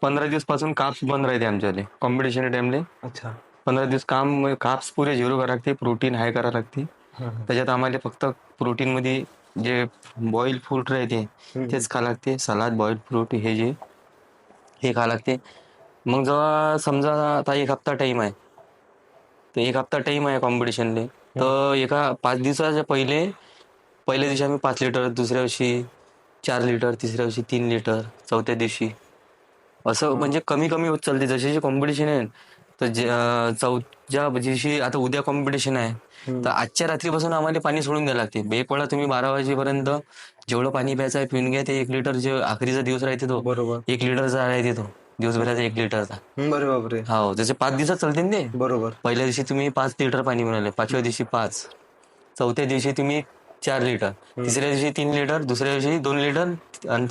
15 दिवस पासून काप्स बंद राहते आमच्याकडे कॉम्पिटिशन टाइमले.
अच्छा.
15 दिवस काप्स पुरे 0 करावं लागते, प्रोटीन हाय करावं लागते. त्याच्यात आम्हाला फक्त प्रोटीन मध्ये जे बॉईल फ्रूट राहते तेच खा लागते, सलाद, बॉईल फ्रूट हे खा लागते. मग जेव्हा समजा आता 1 हप्ता टाइम आहे, तर 1 हप्ता टाइम आहे कॉम्पिटिशनले, तर एका 5 दिवसाच्या पहिल्या दिवशी आम्ही 5 लिटर, दुसऱ्या दिवशी 4 लिटर, तिसऱ्या दिवशी 3 लिटर, चौथ्या दिवशी असं म्हणजे कमी कमी होत चालते जशी कॉम्पिटिशन आहे. तर चौथ्या दिवशी, आता उद्या कॉम्पिटिशन आहे, तर आजच्या रात्रीपासून आम्हाला पाणी सोडून द्यायला लागते. एक वेळा तुम्ही 12 वाजेपर्यंत जेवढं पाणी प्यायचं आहे पिऊन घ्या. ते 1 लिटर जे आखरीचा दिवस राहते तो
बरोबर.
1 लिटरचा राहते, तो दिवसभराचा 1 लिटरचा.
बरे बापरे.
हो, त्याचे 5 दिवसात चालते ना ते.
बरोबर.
पहिल्या दिवशी तुम्ही 5 लिटर पाणी मिळाले, 5व्या दिवशी 5, चौथ्या दिवशी तुम्ही 4 लिटर, तिसऱ्या दिवशी 3 लिटर, दुसऱ्या दिवशी 2 लिटर, आणि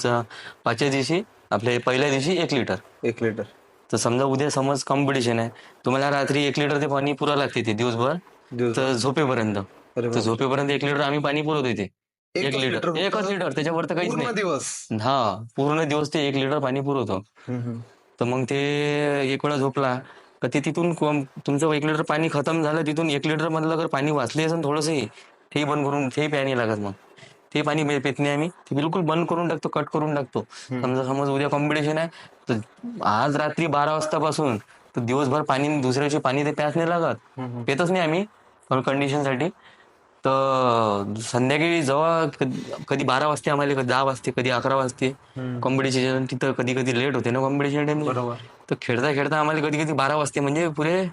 5व्या दिवशी पहिल्या दिवशी 1 लिटर.
1 लिटर.
तर समजा उद्या समज कॉम्पिटिशन आहे, तुम्हाला रात्री 1 लिटर ते पाणी पुरा लागते ते दिवसभर, तर झोपेपर्यंत. तर झोपेपर्यंत 1 लिटर आम्ही पाणी पुरवतो ते. 1 लिटर, 1च लिटर, त्याच्यावर तर काहीच नाही.
दिवस.
हा, पूर्ण दिवस ते 1 लिटर पाणी पुरवतो. तर मग ते 1 वेळा झोपला का ते तिथून तुमचं 1 लिटर पाणी खतम झालं, तिथून 1 लिटर मधलं जर पाणी वाचले असेल थोडंसं, ते बंद करून ते प्यानी लागत. मग ते पाणी पेत नाही आम्ही, ते बिलकुल बंद करून टाकतो, कट करून टाकतो. समज उद्या कॉम्पिटिशन आहे, तर आज रात्री 12 वाजतापासून तर दिवसभर पाणी, दुसऱ्या दिवशी पाणी ते प्यास नाही लागत, पेतच नाही आम्ही कंडिशनसाठी. तर संध्याकाळी जेव्हा कधी 12 वाजते आम्हाला, कधी 10 वाजते, कधी 11 वाजते कॉम्पिटिशन. तिथं कधी कधी लेट होते ना कॉम्पिटिशन टाइम. तर खेळता खेळता आम्हाला कधी कधी 12 वाजते, म्हणजे पुरे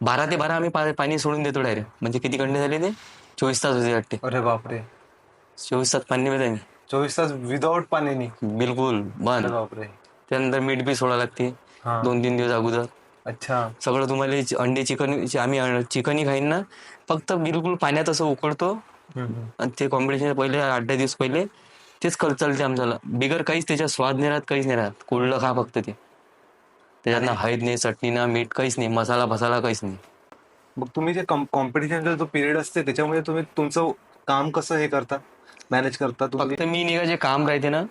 12 ते 12 आम्ही पाणी सोडून देतो डायरेक्ट. म्हणजे किती घंटे झाले ते? 24 तास होते वाटते.
अरे बापरे.
24 तास पाणी पित आम्ही.
24 तास विदाउट पाणी नाही?
बिलकुल बंद.
बापरे.
त्यानंतर मीठ बी सोडा लागते 2-3 दिवस अगोदर.
अच्छा.
सगळं तुम्हाला अंडे, चिकन, आम्ही चिकनही खाईन ना, फक्त बिलकुल पाण्यात असं उकळतो. आणि ते कॉम्पिटिशन पहिले 8-10 दिवस पहिले तेच चालते आमच्याला, बिगर काहीच त्याच्यात स्वाद नाही राहत, काहीच नाही राहत. कोल्ड खा फक्त ते, त्याच्यात ना हळद नाही, चटणी ना, मीठ काहीच नाही, मसाला काहीच नाही.
मग तुम्ही जे कॉम्पिटिशनचा जो पिरियड असते त्याच्यामध्ये तुम्ही तुमचं काम कसं हे करता, मॅनेज करता तुम्ही?
फक्त मी जे काम राहते ना,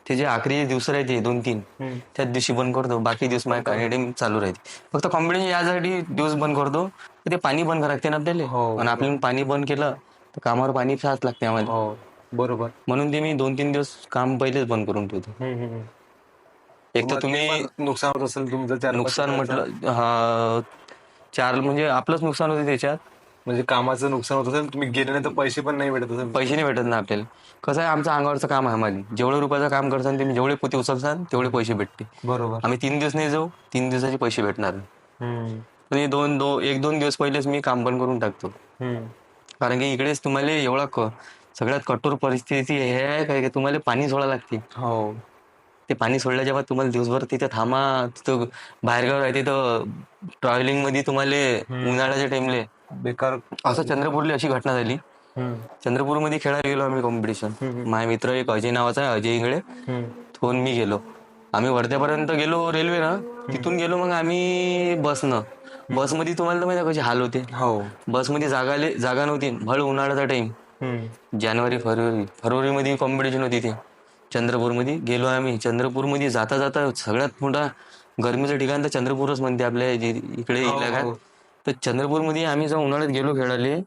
ते जे आखरी दिवस राहते 2-3, त्याच दिवशी बंद करतो. बाकी दिवस माझ्या काही चालू राहते. फक्त कॉम्पिटिशन यासाठी दिवस बंद करतो, ते पाणी बंद करावं लागते ना आपल्याला. आणि आपल्याला पाणी बंद केलं तर कामावर पाणी प्यास लागते आम्हाला.
बरोबर.
म्हणून ते मी 2-3 दिवस काम पहिलेच बंद करून ठेवतो. एक तर तुम्ही
नुकसान होत असेल तुमचं?
नुकसान म्हटलं, हा, 4 म्हणजे आपलंच नुकसान होते त्याच्यात.
म्हणजे कामाचं नुकसान होत असेल, तुम्ही गेले नाही तर पैसे पण नाही भेटत असेल?
पैसे नाही भेटत ना आपल्याला. कसं आहे, आमचं अंगावरचं काम आहे. आम्हाला जेवढं रुपयाचं काम करसान तुम्ही, जेवढे पोते उचलसान तेवढे पैसे भेटते.
बरोबर.
आम्ही 3 दिवस नाही जाऊ, 3 दिवसाचे पैसे भेटणार. म्हणजे 1-2 दिवस पहिलेच मी काम बंद करून टाकतो. कारण की इकडेच तुम्हाला एवढा सगळ्यात कठोर परिस्थिती हे आहे काय, तुम्हाला पाणी सोडायला लागते.
हो.
ते पाणी सोडल्याच्या बाद तुम्हाला दिवसभर तिथे थांबा, तिथं बाहेरगाव आहे, तिथं ट्रॅव्हलिंग मध्ये तुम्हाला उन्हाळ्याच्या टाइमले
बेकार.
असं चंद्रपूरला अशी घटना झाली. चंद्रपूरमध्ये खेळायला गेलो आम्ही कॉम्पिटिशन. माझा मित्र एक अजय नावाचा आहे, अजय इंगळे, तो मी गेलो. आम्ही वर्ध्यापर्यंत गेलो रेल्वे ना, तिथून गेलो मग आम्ही बसमध्ये. तुम्हाला तर माहिती कशी हाल होते.
हो.
बसमध्ये जागा नव्हती, भळ उन्हाळ्याचा टाइम, जानेवारी फरवरी मध्ये कॉम्पिटिशन होती. ते चंद्रपूरमध्ये गेलो आम्ही. चंद्रपूरमध्ये जाता जाता सगळ्यात मोठा गरमीचं ठिकाण तर चंद्रपूरच म्हणते आपल्या इकडे इलाक्यात. तर चंद्रपूरमध्ये आम्ही जेव्हा उन्हाळ्यात गेलो खेळायला,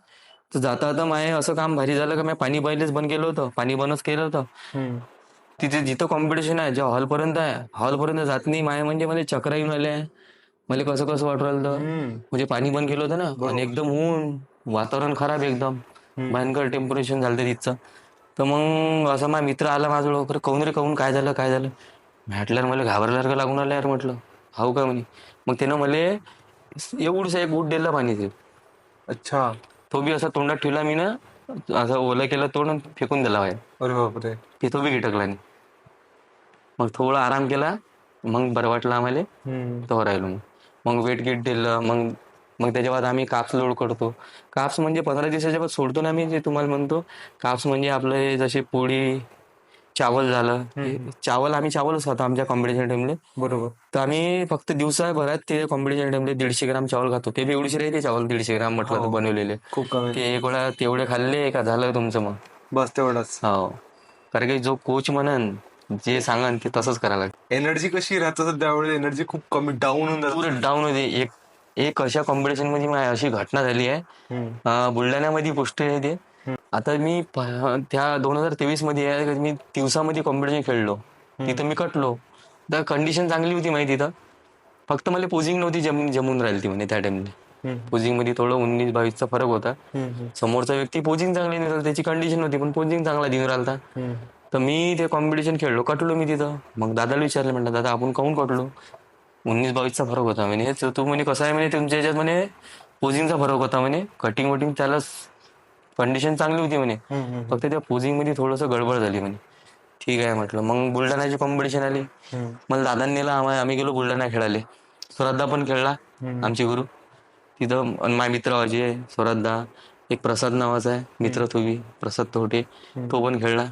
तर जाता जाता माय असं काम भारी झालं का मी पाणी पहिलेच बंद केलं होतं, पाणी बंदच केलं होतं. तिथे जिथं कॉम्पिटिशन आहे, जेव्हा हॉलपर्यंत जात नाही माय, म्हणजे मला चक्र येऊन आले. मला कसं कसं वाटू राहिलं होतं. म्हणजे पाणी बंद केलं होतं ना आणि एकदम ऊन, वातावरण खराब एकदम भयंकर टेम्परेचर झालं होतं तिथचं. तर मग असं माझा मित्र आला माझ्याजवळ, "अरे काहून रे काहून, काय झालं काय झालं?" म्हटल्यावर मला घाबरल्यासारखं लागून आलं यार. म्हटलं हाऊ का म्हणे. मग त्यानं मला एवढंसं एक घूट दिलं पाणी.
अच्छा.
तो बी असा तोंडात ठेवला मी ना, असं ओलं केलं तोंड आणि फेकून दिला बाहेर.
अरे बापरे.
ते तो बी गिटकला नाही. मग थोडा आराम केला, मग बरं वाटलं आम्हाला. तेव्हा राहिलो मग. मग वेट गिट दिलं. मग मग त्याच्या बाद आम्ही काप्स लोड करतो. काप्स म्हणजे 15 दिवसाच्या बाद सोडतो ना आम्ही, जे तुम्हाला म्हणतो. काप्स म्हणजे आपलं हे जसे पोळी, चावल झालं. चावल आम्ही चावलच खातो आमच्या कॉम्पिटिशन टाइमले.
बरोबर.
तर आम्ही फक्त दिवसाभरात ते कॉम्पिटिशन टाइमले 150 ग्राम चावल खातो. ते बी एवढीशी राहते चावल, 150 ग्राम म्हटलं तर बनवलेले.
खूप कमी.
ते एक वेळा तेवढे खाल्ले का झालं तुमचं मग.
बस तेवढाच.
हो. कारण की जो कोच म्हणन, जे सांगन ते तसंच करायला लागतं.
एनर्जी कशी राहत त्यावेळेस? एनर्जी खूप कमी डाऊन होऊन जाते.
पुरं डाऊन होते. एक एक अशा कॉम्पिटिशन मध्ये माझी अशी घटना झाली आहे. बुलढाण्यामध्ये गोष्ट आहे ते. आता मी त्या 2023 मध्ये आहे का, मी दिवसामध्ये कॉम्पिटिशन खेळलो. तिथं मी कटलो. तर कंडिशन चांगली होती माहिती तिथं. फक्त मला पोझिंग नव्हती जमून राहिली ती म्हणे त्या टाइमला. पोझिंग मध्ये थोडं 19-22चा फरक होता. समोरचा व्यक्ती पोझिंग चांगली नाही, त्याची कंडिशन होती, पण पोझिंग चांगला देऊन राहिला. तर मी ते कॉम्पिटिशन खेळलो, कटलो मी तिथं. मग दादाला विचारलं, म्हणलं दादा आपण काहून कटलो? 19-22चा फरक होता म्हणे. हेच तू म्हणे कसं आहे म्हणे तुमच्या ह्याच्यात म्हणे पोझिंगचा फरक होता म्हणे. कटिंग वटिंग त्याला कंडिशन चांगली होती म्हणे, फक्त त्या पोझिंग मध्ये थोडंसं गडबड झाली म्हणे. ठीक आहे म्हटलं. मग बुलढाण्याची कॉम्पिटिशन आली. मला दादांनी नेला, आम्ही गेलो बुलढाणा खेळाले. स्वराजदा पण खेळला, आमचे गुरु तिथं. माझा मित्र अजय, स्वराजदा, एक प्रसाद नावाचा आहे मित्र, तो बी प्रसाद तोटे, तो पण खेळला.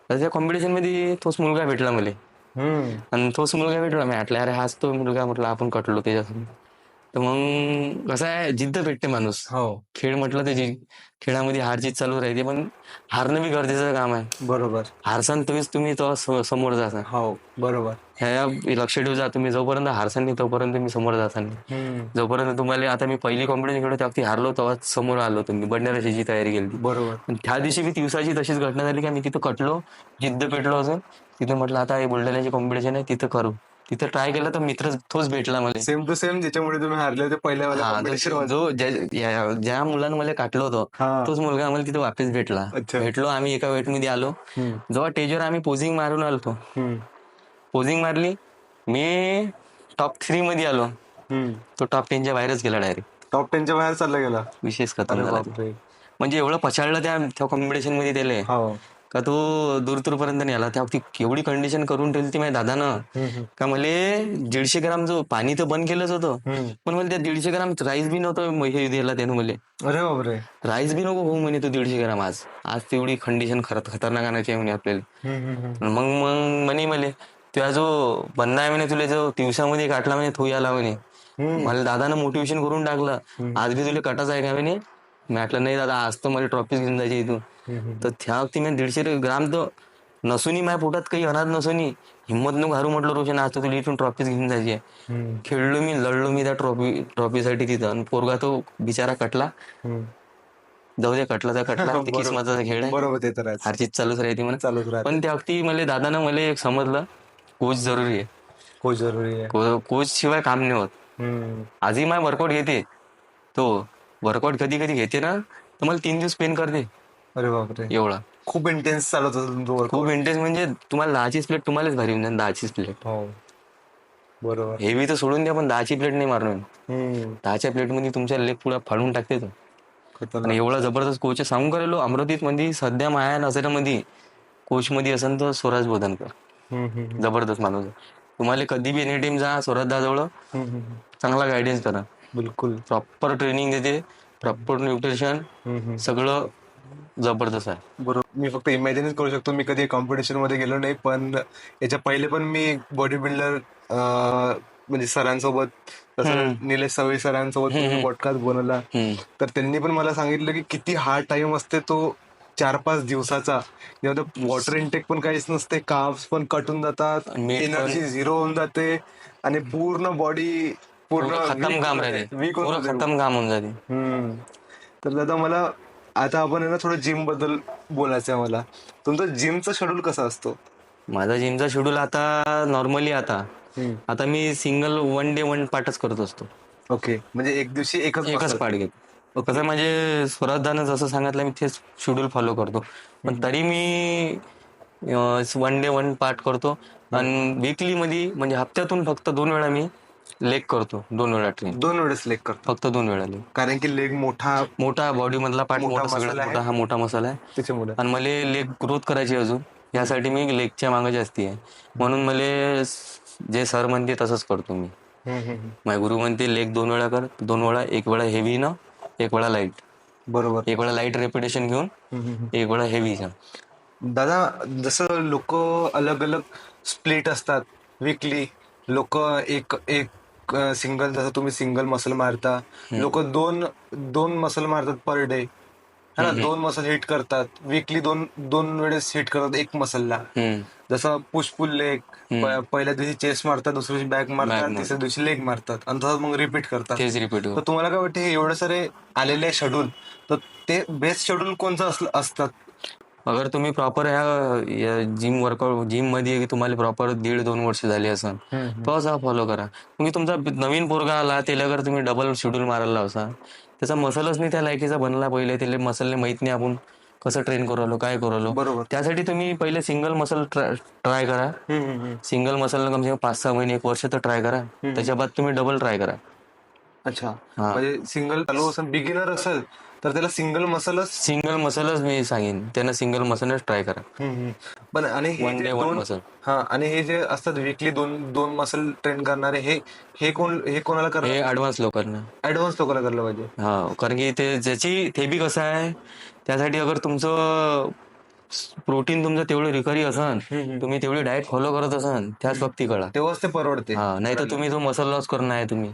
तर त्या कॉम्पिटिशन मध्ये तोच मुलगा भेटला मला. आणि तोच मुलगा भेटला. मी म्हटलं अरे हाच तो मुलगा, म्हटलं आपण कटलो त्याच्यासमोर. तर मग कसं आहे, जिद्द भेटते माणूस. खेळ म्हटलं तर खेळामध्ये हार जीत चालू राहते, पण हारणं बी गरजेचं काम आहे.
बरोबर.
हारसान तुम्ही तेव्हा समोर जाता.
हो बरोबर.
ह्या लक्ष ठेवू जा तुम्ही. जोपर्यंत हारसान नाही तोपर्यंत मी समोर जाता नाही. जोपर्यंत तुम्हाला, आता मी पहिली कॉम्पिटिशन खेळलो त्या हारलो, तेव्हा समोर आलो तुम्ही बंडाऱ्याची तयारी केली.
बरोबर.
पण त्या दिवशी मी दिवसाची तशीच घटना झाली का मी तिथं कटलो, जिद्द पेटलो अजून. तिथं म्हटलं आता हे बुलढाण्याची कॉम्पिटिशन आहे, तिथं करू. तिथं ट्राय केलं तर मित्र तोच भेटला मला.
सेम टू सेम ज्याच्यामुळे तुम्ही हारले होते पहिल्या
जो ज्या मुलानं मला काटलं होतं, तोच मुलगा आम्हाला तिथे वापस भेटला. भेटलो आम्ही, एका वेट मध्ये आलो. जेव्हा स्टेजवर आम्ही पोझिंग मारून आलो, पोझिंग मारली, मी टॉप 3 मध्ये आलो. तो टॉप 10च्या बाहेरच गेला डायरेक्ट.
टॉप 10च्या बाहेर चालला गेला.
विशेष खतम झाला. म्हणजे एवढं पछाडलं त्या कॉम्पिटिशन मध्ये त्याला का तो दूरपर्यंत नाही आला. त्या एवढी कंडिशन करून ठेवली ती माझ्या दादानं का मला 150 ग्राम जो पाणी तर बंद केलंच होतं, पण मला त्या 150 ग्राम राईस बी नव्हतं हे दिला त्यानं मला.
अरे बापरे.
राईस बी नको होऊ म्हणे तू 150 ग्राम आज तेवढी कंडिशन खतरनाक आणायची आहे म्हणे आपल्याला. मग म्हणे मला तुझा जो बंदा आहे म्हणे, तुला जो दिवसामध्ये काटला म्हणे तो आला म्हणे. मला दादानं मोटिवेशन करून टाकलं, आज बी तुला कटाच आहे का म्हणे. म्हटलं नाही दादा, आज तर मला ट्रॉफीज घेऊन जायची इथून. तर त्या वक्ती मी 150 ग्राम तर नसूनी माझ्या पोटात काही अनाज नसूनी हिंमत नको हारू म्हटलं रोशन, आज तर तुला इथून ट्रॉफीज घेऊन जायची आहे. खेळलो मी, लढलो मी त्या ट्रॉफीसाठी तिथं. आणि पोरगा तो बिचारा कटला. जाऊ दे, कटला तर कटला, ते किस्मतचा खेळ आहे.
बरोबर, ते तर
हारजीत चालूच राहते म्हणा.
चालूच राहते.
पण त्या वक्ती मला दादानं मला एक समजलं, कोच जरुरी आहे.
कोच जरुरी आहे.
कोच शिवाय काम नाही होत. आजही माझा वर्कआउट घेते तो. वर्कआउट कधी कधी घेते ना तर मला 3 दिवस पेन करते.
अरे बापरे.
एवढा
खूप इंटेन्स चालत होतं.
खूप इंटेन्स म्हणजे तुम्हाला 10चीच प्लेट तुम्हालाच भारी होऊन 10चीच प्लेट.
हो बरोबर.
हेवी तर सोडून द्या, पण 10ची प्लेट नाही मारून. 10च्या प्लेट मध्ये तुमच्या लेग पुढे फाडून टाकते तो. आणि एवढा जबरदस्त कोच आहे. सांगून करायलो, अमरावतीत मध्ये सध्या माया नजरेमध्ये कोच मध्ये असेल तर स्वराज बोधनकर. जबरदस्त माणूस. तुम्हाला कधी बी एनी टाइम जा स्वराज जवळ, चांगला गायडन्स करा.
बिलकुल.
प्रॉपर ट्रेनिंग देते, प्रॉपर न्यूट्रिशन, सगळं जबरदस्त आहे.
बरोबर. मी फक्त इमॅजिनच करू शकतो. मी कधी कॉम्पिटिशन मध्ये गेलो नाही, पण याच्या पहिले पण मी बॉडी बिल्डर म्हणजे सरांसोबत, तसं निलेश सवई सरांसोबत पॉडकास्ट बनवला. तर त्यांनी पण मला सांगितलं की किती हार्ड टाइम असते तो 4-5 दिवसाचा. जेव्हा वॉटर इनटेक पण काहीच नसते, कार्ब्स पण कट होऊन जातात, एनर्जी 0 होऊन जाते आणि पूर्ण बॉडी
खतम काम राहते, खतम काम होऊन जाते.
तर दादा, मला आता आपण ना थोडं जिम बद्दल बोलायचं आहे मला. तुमचं जिमचं शेड्यूल कसं असतो?
माझा जिमचा शेड्यूल आता नॉर्मली आता आता मी सिंगल 1 डे 1 पार्टच करत असतो.
ओके, म्हणजे एक दिवशी एकच
एकच
muscle.
पार्ट घेतो. कसं म्हणजे स्वराजदानं जसं सांगितलं मी तेच शेड्यूल फॉलो करतो. पण तरी मी 1 डे 1 पार्ट करतो. आणि वीकली मध्ये म्हणजे हप्त्यातून फक्त 2 वेळा मी लेग करतो. 2 वेळा ट्रेन.
2 वेळेस लेग करतो,
फक्त 2 वेळा लेग.
कारण की लेग मोठा
बॉडी मधला पार्ट
मोठा
मोठा,
muscle
सगळ्यात
आहे.
मोठा हा मोठा मसाला आहे.
त्याच्यामुळे.
आणि मला लेग ग्रोथ करायची अजून, यासाठी मी लेगच्या मागे जास्ती आहे. म्हणून मला जे सर म्हणते तसंच करतो मी. माझे गुरु म्हणते लेग 2 वेळा कर, 2 वेळा, 1 वेळा हेवी न 1 वेळा लाईट.
बरोबर.
1 वेळा लाईट रेपिटेशन घेऊन 1 वेळा हेवीचा.
दादा, जसं लोक अलग अलग स्प्लिट असतात वीकली, लोक एक एक सिंगल, जसं तुम्ही सिंगल मसल मारता, लोक दोन मसल मारतात पर डे, है ना, 2 मसल हिट करतात वीकली, दोन वेळेस हिट करतात एक मसलला. जसं पुश पुल लेग, पहिल्या दिवशी चेस्ट मारतात, दुसऱ्या दिवशी बॅक मारतात, तिसऱ्या दिवशी लेग मारतात, आणि तसं मग रिपीट करतात.
तेच रिपीट.
तर तुम्हाला काय वाटतं, हे एवढे सारे आलेले शेड्यूल, तर ते बेस्ट शेड्यूल कोणतं असतात?
अगर तुम्ही प्रॉपर ह्या जिम वर्कआउट जिम मध्ये तुम्हाला प्रॉपर 1.5-2 वर्ष झाली असेल तो असा फॉलो करा. तुम्ही तुमचा नवीन पोरगा आला त्याला अगर तुम्ही डबल शेड्यूल मारायला लावसा, त्याचा मसलच नाही त्या लायकीचा बनला. पहिले त्याला मसलने माहित नाही आपण कसं ट्रेन करू आलो, काय करू आलो.
बरोबर.
त्यासाठी तुम्ही पहिले सिंगल मसल ट्राय करा. सिंगल मसल कम से कम 5-6 महिने 1 वर्ष तर ट्राय करा. त्याच्या बाद तुम्ही डबल ट्राय करा.
अच्छा, म्हणजे सिंगल चालू असेल, बिगिनर असेल तर त्याला सिंगल मसलच
मी सांगेन, त्यानं सिंगल मसलच ट्राय करा.
पण आणि हे
1
जे
डे 1
दोन
मसल.
आणि हे जे असतात वीकली दोन मसल ट्रेन करणारे, हे कोणाला
हे
करणार?
ऍडव्हान्स लोकांना.
ऍडव्हान्स लोकांना करायला पाहिजे.
हा, कारण की ते बी कसं आहे, त्यासाठी अगर तुमचं प्रोटीन तुमचं तेवढं रिकव्हरी असन, तुम्ही तेवढी डाएट फॉलो करत असन, त्याच वक्ती कळा.
तेव्हाच ते परवडते.
हा, नाही तर तुम्ही जो मसल लॉस करणार आहे, तुम्ही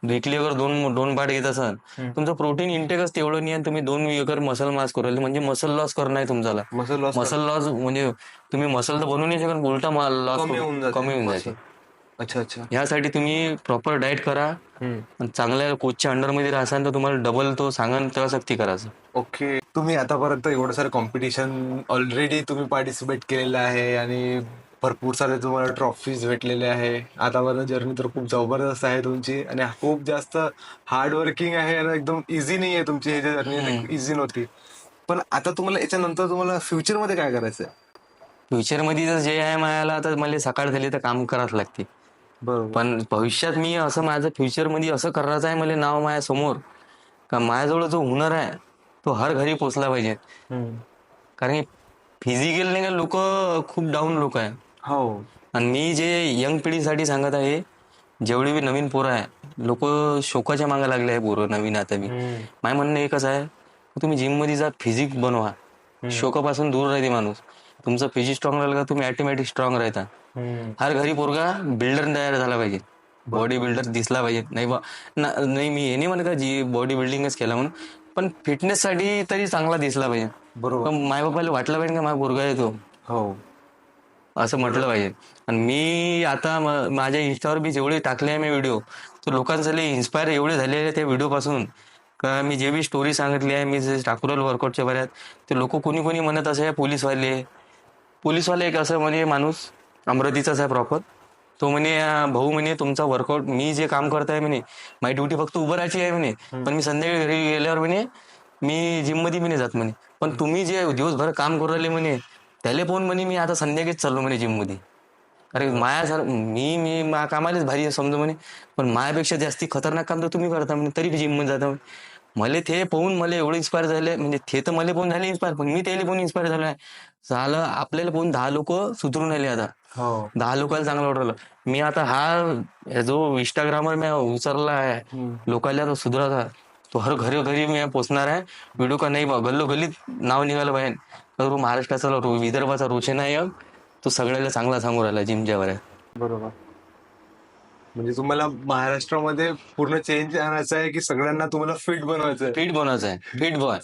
वीकली अगर दोन पार्ट घेत असाल, तुमचं प्रोटीन इंटेकच तेवढं नाही, आणि तुम्ही 2 अगर मसल मास कराल म्हणजे मसल लॉस करणार आहे तुमचा. मसल लॉस म्हणजे तुम्ही मसल तर बनवू नाही शकत, उलटा लॉस
कमी
होऊन जाते.
अच्छा अच्छा.
यासाठी तुम्ही प्रॉपर डाएट करा, आणि चांगल्या कोचच्या अंडर मध्ये राहसान तर तुम्हाला डबल तो सांगन तेव्हा सक्ती करायचं.
ओके, तुम्ही आतापर्यंत एवढं सारं कॉम्पिटिशन ऑलरेडी तुम्ही पार्टिसिपेट केलेलं आहे, आणि भरपूर सारे तुम्हाला ट्रॉफीज भेटलेले आहे. आतापर्यंत जर्नी तर खूप जबरदस्त आहे तुमची, आणि खूप जास्त हार्ड वर्किंग आहे, आणि एकदम इझी नाही आहे तुमची ही जर्नी, इझी नव्हती. पण आता तुम्हाला याच्यानंतर तुम्हाला फ्युचर मध्ये काय करायचं आहे?
फ्युचर मध्ये जर जे आहे मला, तर मला सकाळ झाली तर काम करावंच लागते.
बरोबर.
पण भविष्यात मी असं माझं फ्युचर मध्ये असं करायचं आहे, मला नाव माझ्या समोर का माझ्याजवळ जो हुनर आहे तो हर घरी पोचला पाहिजे. कारण की फिजिकल नाही का लोक खूप डाऊन लोक आहे.
हो.
आणि मी जे यंग पिढीसाठी सांगत आहे, जेवढे बी नवीन पोरं आहे, लोक शोकाच्या मागे लागले आहे पोरं नवीन. आता मी माझं म्हणणं एकच आहे, तुम्ही जिम मध्ये जा, फिजिक बनवा, शोकापासून दूर राहते माणूस. तुमचं फिजिक स्ट्रॉंग राहिलं का तुम्ही ऑटोमॅटिक स्ट्रॉंग राहता. हर घरी पोरगा बिल्डर तयार झाला पाहिजे, बॉडी बिल्डर दिसला पाहिजे. नाही मी हे नाही म्हणत का जी बॉडी बिल्डिंगच केला म्हणून, पण फिटनेस साठी तरी चांगला दिसला पाहिजे.
बरोबर.
पण माय बापाला वाटलं पाहिजे का माझा पोरगा आहे तो,
हो,
असं म्हटलं पाहिजे. आणि मी आता माझ्या इंस्टावर बी जेवढे टाकले आहे मी व्हिडिओ, तर लोकांचे इन्स्पायर एवढे झाले आहे त्या व्हिडिओ पासून, का मी जे बी स्टोरी सांगितली आहे, मी जे टाकुरल वर्कआउटच्या बऱ्यात, ते लोक कोणी म्हणत असे पोलीसवाले एक असं म्हणजे माणूस अमरावतीचाच आहे प्रॉपर. तो म्हणे भाऊ म्हणे तुमचा वर्कआउट, मी जे काम करताय म्हणे माझी ड्युटी फक्त उभं राहायची आहे म्हणे, पण मी संध्याकाळी घरी गेल्यावर म्हणे मी जिम मध्ये मी नाही जात म्हणे, पण तुम्ही जे दिवसभर काम करू राहिले म्हणे त्याला पाहून म्हणे मी आता संध्याकाळीच चाललो म्हणे जिम मध्ये. अरे मी कामालाच भारी आहे समजा म्हणे, पण मायापेक्षा जास्ती खतरनाक काम तर तुम्ही करता म्हणे, तरी जिम मध्ये जाता म्हणे. मला ते पाहून मला एवढं इन्स्पायर झाले, म्हणजे ते तर मला पाहून झाले इन्स्पायर, पण मी त्याला पाहून इन्स्पायर झालो आहे. झालं आपल्याला पाहून 10 लोक सुधरून राहिले. आता 10 लोकांना चांगलं वाटलं. मी आता हा जो इंस्टाग्रामवर मी उचलला आहे लोकांना तो सुधराचा, तो हर घरी मी पोचणार आहे. व्हिडिओ का नाही गल्लोगल्लीत नाव निघालं पाहिजे, तर महाराष्ट्राचा विदर्भाचा रोचनायक तो सगळ्याला चांगला सांगू राहिला जिमच्या वर आहे.
बरोबर. म्हणजे तुम्हाला महाराष्ट्रामध्ये पूर्ण चेंज आणायचं आहे, की सगळ्यांना तुम्हाला फिट बनवायचं आहे?
फिट आहे, फिट बॉय.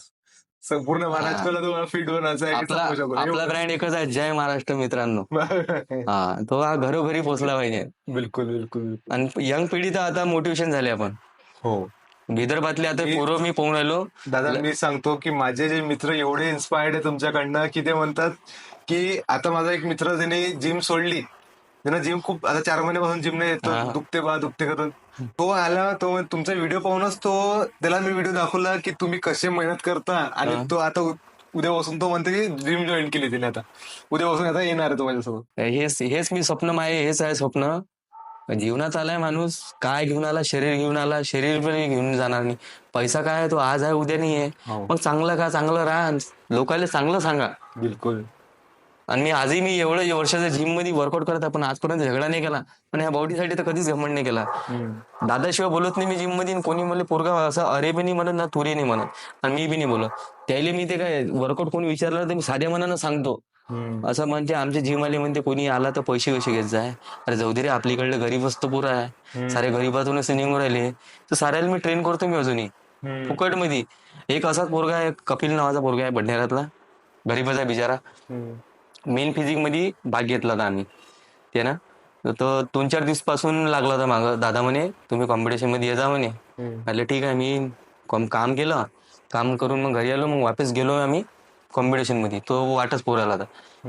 पूर्ण महाराष्ट्राला तुम्हाला फिट बनवायचं आहे.
आपला ब्रँड एकच आहे, जय महाराष्ट्र मित्रांनो. हा, तो घरोघरी पोहोचला पाहिजे.
बिलकुल बिलकुल.
आणि यंग पिढी तर आता मोटिवेशन झाले आपण.
हो,
विदर्भातले आता पोरं मी पाहून राहिलो.
दादा मी सांगतो की माझे जे मित्र एवढे इन्स्पायर्ड आहे तुमच्याकडनं, की ते म्हणतात की आता माझा एक मित्र त्याने जिम सोडली, ज्यांना जिम खूप आता 4 महिन्यापासून जिम नाही येतो,
हा.
दुखते करून तो आला, तो तुमचा व्हिडिओ पाहूनच त्याला मी व्हिडिओ दाखवला की तुम्ही कसे मेहनत करता, आणि
हा.
तो आता उद्यापासून तो म्हणतो की जिम जॉईन केली त्याने, आता उद्यापासून आता येणार आहे तो माझ्यासोबत.
हेच हेच मी स्वप्न माये, हेच आहे स्वप्न. जीवनात आलाय माणूस, काय घेऊन आला? शरीर घेऊन आला, शरीर पण घेऊन जाणार नाही. पैसा काय आहे, तो आज आहे उद्या नाही आहे.
हो.
मग चांगलं का, चांगलं राहा, लोकांना चांगलं सांगा.
बिलकुल.
आणि आजही मी एवढं वर्षाच्या जिम मध्ये वर्कआउट करत आहे, पण आजपर्यंत झगडा नाही केला. पण ह्या बॉडीसाठी तर कधीच घमंड नाही केला. दादाशिवाय बोलत नाही मी जिम मध्ये, आणि कोणी मला पोरगा असं अरे बी नाही म्हणत ना तुरे नाही म्हणत, आणि मी बी नाही बोलत. त्याला मी ते काय वर्कआउट कोणी विचारलं तर मी साध्या मनानं सांगतो. असं म्हणजे आमच्या जिम वाले म्हणते कोणी आला तर पैसे कसे घेत जाय. अरे जाऊ दे रे, आपलीकडलं गरीब वस्तू पुरा आहे, सारे गरीबातूनच निघून राहिले. तर साऱ्याला मी ट्रेन करतो मी अजूनही फुकट मध्ये. एक असाच पोरगा आहे, कपिल नावाचा पोरगा आहे भंडाऱ्यातला, गरीबच आहे बिचारा. मेन फिजिक मध्ये भाग घेतला होता आम्ही ते ना. तर 2-4 दिवस पासून लागला होता मागं. दादा म्हणे तुम्ही कॉम्पिटिशन मध्ये ये जा म्हणे. म्हटलं ठीक आहे. मी काम केलं, काम करून मग घरी आलो. मग वापस गेलो आम्ही कॉम्पिटिशन मध्ये. तो वाटच पोराला आता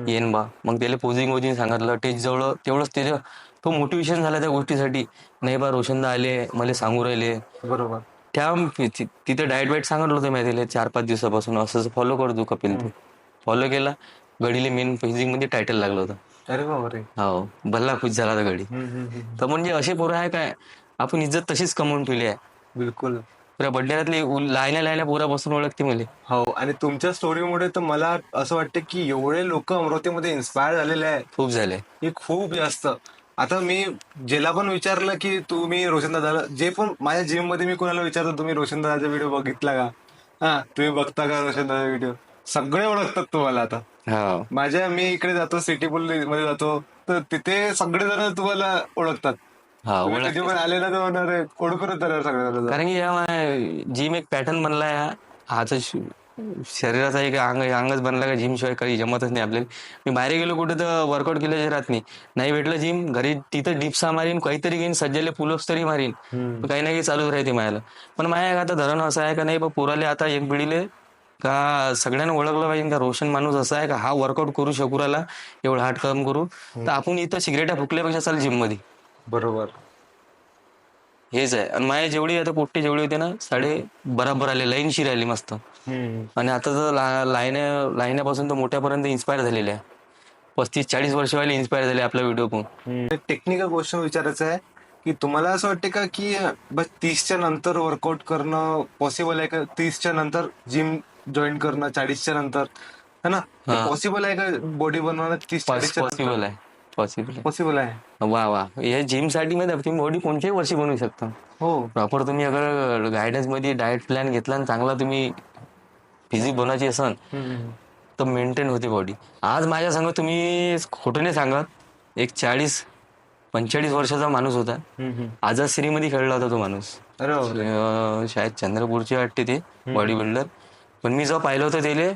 येईन बा. मग त्याला पोजिंग सांगितलं टेस्ट जवळ, तेवढंच त्याचं तो मोटिवेशन झाला त्या गोष्टीसाठी. नाही बा रोशनदा आले, मला सांगू राहिले.
बरोबर.
तिथे डाएट वाईट सांगितलं होतं मी त्याला 4-5 दिवसापासून, असं फॉलो करतो कपिल. तू फॉलो केला, गडीले मेन फिजिक मध्ये टायटल लागलं होतं.
अरे बाबा रे.
हो, भल्ला खुश झाला तर गडी. तर म्हणजे असे पोरं आहे काय, आपण इज्जत तशीच कमवून ठेवली आहे.
बिलकुल.
पुऱ्या बड्डेरातली लायल्या पोरापासून ओळखते मला.
हो, आणि तुमच्या स्टोरीमुळे तर मला असं वाटतं की एवढे लोक अमरावतीमध्ये इन्स्पायर झालेले आहेत
खूप झाले.
हे खूप जास्त. आता मी ज्याला पण विचारलं की तुम्ही रोशन दादाला, जे पण माझ्या जिम मध्ये मी कोणाला विचारतो तुम्ही रोशन दादाचा व्हिडिओ बघितला का, हा तुम्ही बघता का रोशन दादा व्हिडिओ, सगळे ओळखतात तुम्हाला. आता
हो,
मी इकडे जातो, सिटी बुल मध्ये जातो, तर तिथे सगळेजण तुम्हाला ओळखतात.
हा
तुम्ही
ओळख.
कधी पण आले ना तर होणार आहे ओळखूनच जाणार सगळेजण.
कारण की या जिम एक पॅटर्न बनलाय. हाच शरीराचा एक अंगच बनला का जिम शिवाय काही जमतच नाही आपल्याला. मी बाहेर गेलो कुठे तर वर्कआउट केल्याच्या राहत नाही भेटलं जिम, घरी तिथं डिप्सा मारीन, काहीतरी घेईन, सज्जले पुलअप्स तरी मारीन, काही ना काही चालूच राहते माझ्याला. पण माझ्या आता धरण असं आहे का नाही बा, पोराले आता एक पिढीले का सगळ्यांना ओळखलं पाहिजे का रोशन माणूस असा आहे का, हा वर्कआउट करू शकू राहिला, एवढं हार्ड काम करू. तर आपण इथं सिगरेटा फुकल्यापेक्षा चाल जिम मध्ये.
बरोबर.
हेच आहे. आणि माझ्या जेवढी आता पोट्टी जेवढी होते ना, साडे बराबर आले, लाईनशी राहिली मस्त. आणि आता तर लाईण्यापासून तर मोठ्यापर्यंत इन्स्पायर झालेले आहे. 35-40 वर्षवाले इन्स्पायर झाले आपला व्हिडिओ पाहून.
एक टेक्निकल क्वेश्चन विचारायचं आहे की तुम्हाला असं वाटतं का की बस 30च्या नंतर वर्कआउट करणं पॉसिबल आहे का, 30च्या नंतर जिम जॉईन करणं 40च्या नंतर, है ना, पॉसिबल आहे का बॉडी बनवणं 30-40च्या
पॉसिबल आहे, पॉसिबल आहे.
पॉसिबल आहे.
वा वा. हे जिम साठी मध्ये तुम्ही बॉडी कोणत्याही वर्षी बनवू शकता.
हो.
प्रॉपर तुम्ही अगर गायडन्स मध्ये डाएट प्लॅन घेतला आणि चांगला तुम्ही फिजिक बनवायची असन तर मेंटेन होते बॉडी. आज माझ्या संग तुम्ही खोटं नाही सांगत, एक 40-45 वर्षाचा माणूस होता. आझाद श्रीमध्ये खेळला होता तो माणूस.
अरे बापरे.
शायद चंद्रपूरचे वाटते ते बॉडी बिल्डर. पण मी जेव्हा पाहिलं होतं त्याले,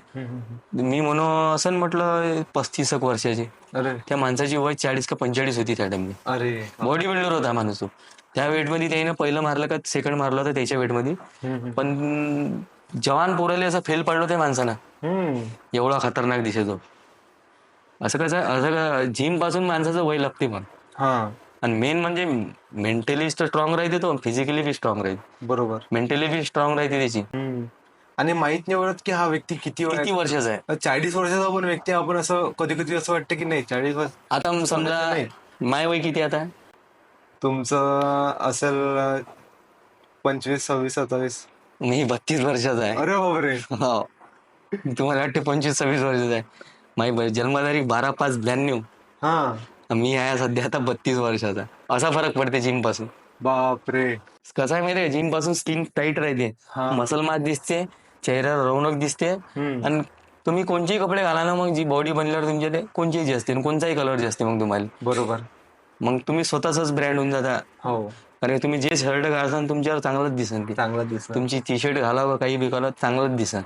मी म्हणू असं म्हटलं 35 वर्षाचे.
अरे
त्या माणसाची वय 40 का 45 होती त्या टाइमला.
अरे
बॉडी बिल्डर होता माणूस तो. त्या वेट मध्ये त्याने पहिलं मारलं का सेकंड मारलं होतं त्याच्या वेट मध्ये. पण जवान पोराले असं फेल पडलो त्या माणसानं, एवढा खतरनाक दिसतो. असं कसं जिम पासून माणसाचं वय लागते पण.
हा.
आणि मेन म्हणजे मेंटली स्ट्रॉंग राहते तो, फिजिकली बी स्ट्रॉंग राहते.
बरोबर.
मेंटली बी स्ट्रॉंग राहते त्याची.
आणि माहित नाही पडत की हा व्यक्ती किती
वर्षाचा आहे.
40 वर्षाचा पण व्यक्ती, आपण असं कधी कधी असं वाटतं की नाही 40 वर्ष.
आता समजा माय वय किती आता?
तुमचं असेल 25, 26, 27.
मी 32 वर्षाचा आहे.
अरे बापरे.
हो, तुम्हाला वाटते 25-26 वर्षाचा आहे. माझी जन्मतारीख 12/5/92.
हा.
मी आहे सध्या आता 32 वर्षाचा. असा फरक पडते जिम पासून.
बापरे.
कसं आहे माहिती आहे, जिम पासून स्किन टाईट राहते, मसल मास दिसते, चेहऱ्यावर रौनक दिसते. आणि तुम्ही कोणतेही कपडे घाला ना, मग जी बॉडी बनल्यावर तुमच्याकडे कोणतीही असते, कोणताही कलर असते मग तुम्हाला.
बरोबर.
मग तुम्ही स्वतःच ब्रँड होऊन जाता.
हो.
कारण तुम्ही जे शर्ट घालसान तुमच्यावर चांगलंच दिसन.
चांगलं दिसत.
तुमची टी शर्ट घालावं काही बी घालावं चांगलंच दिसन.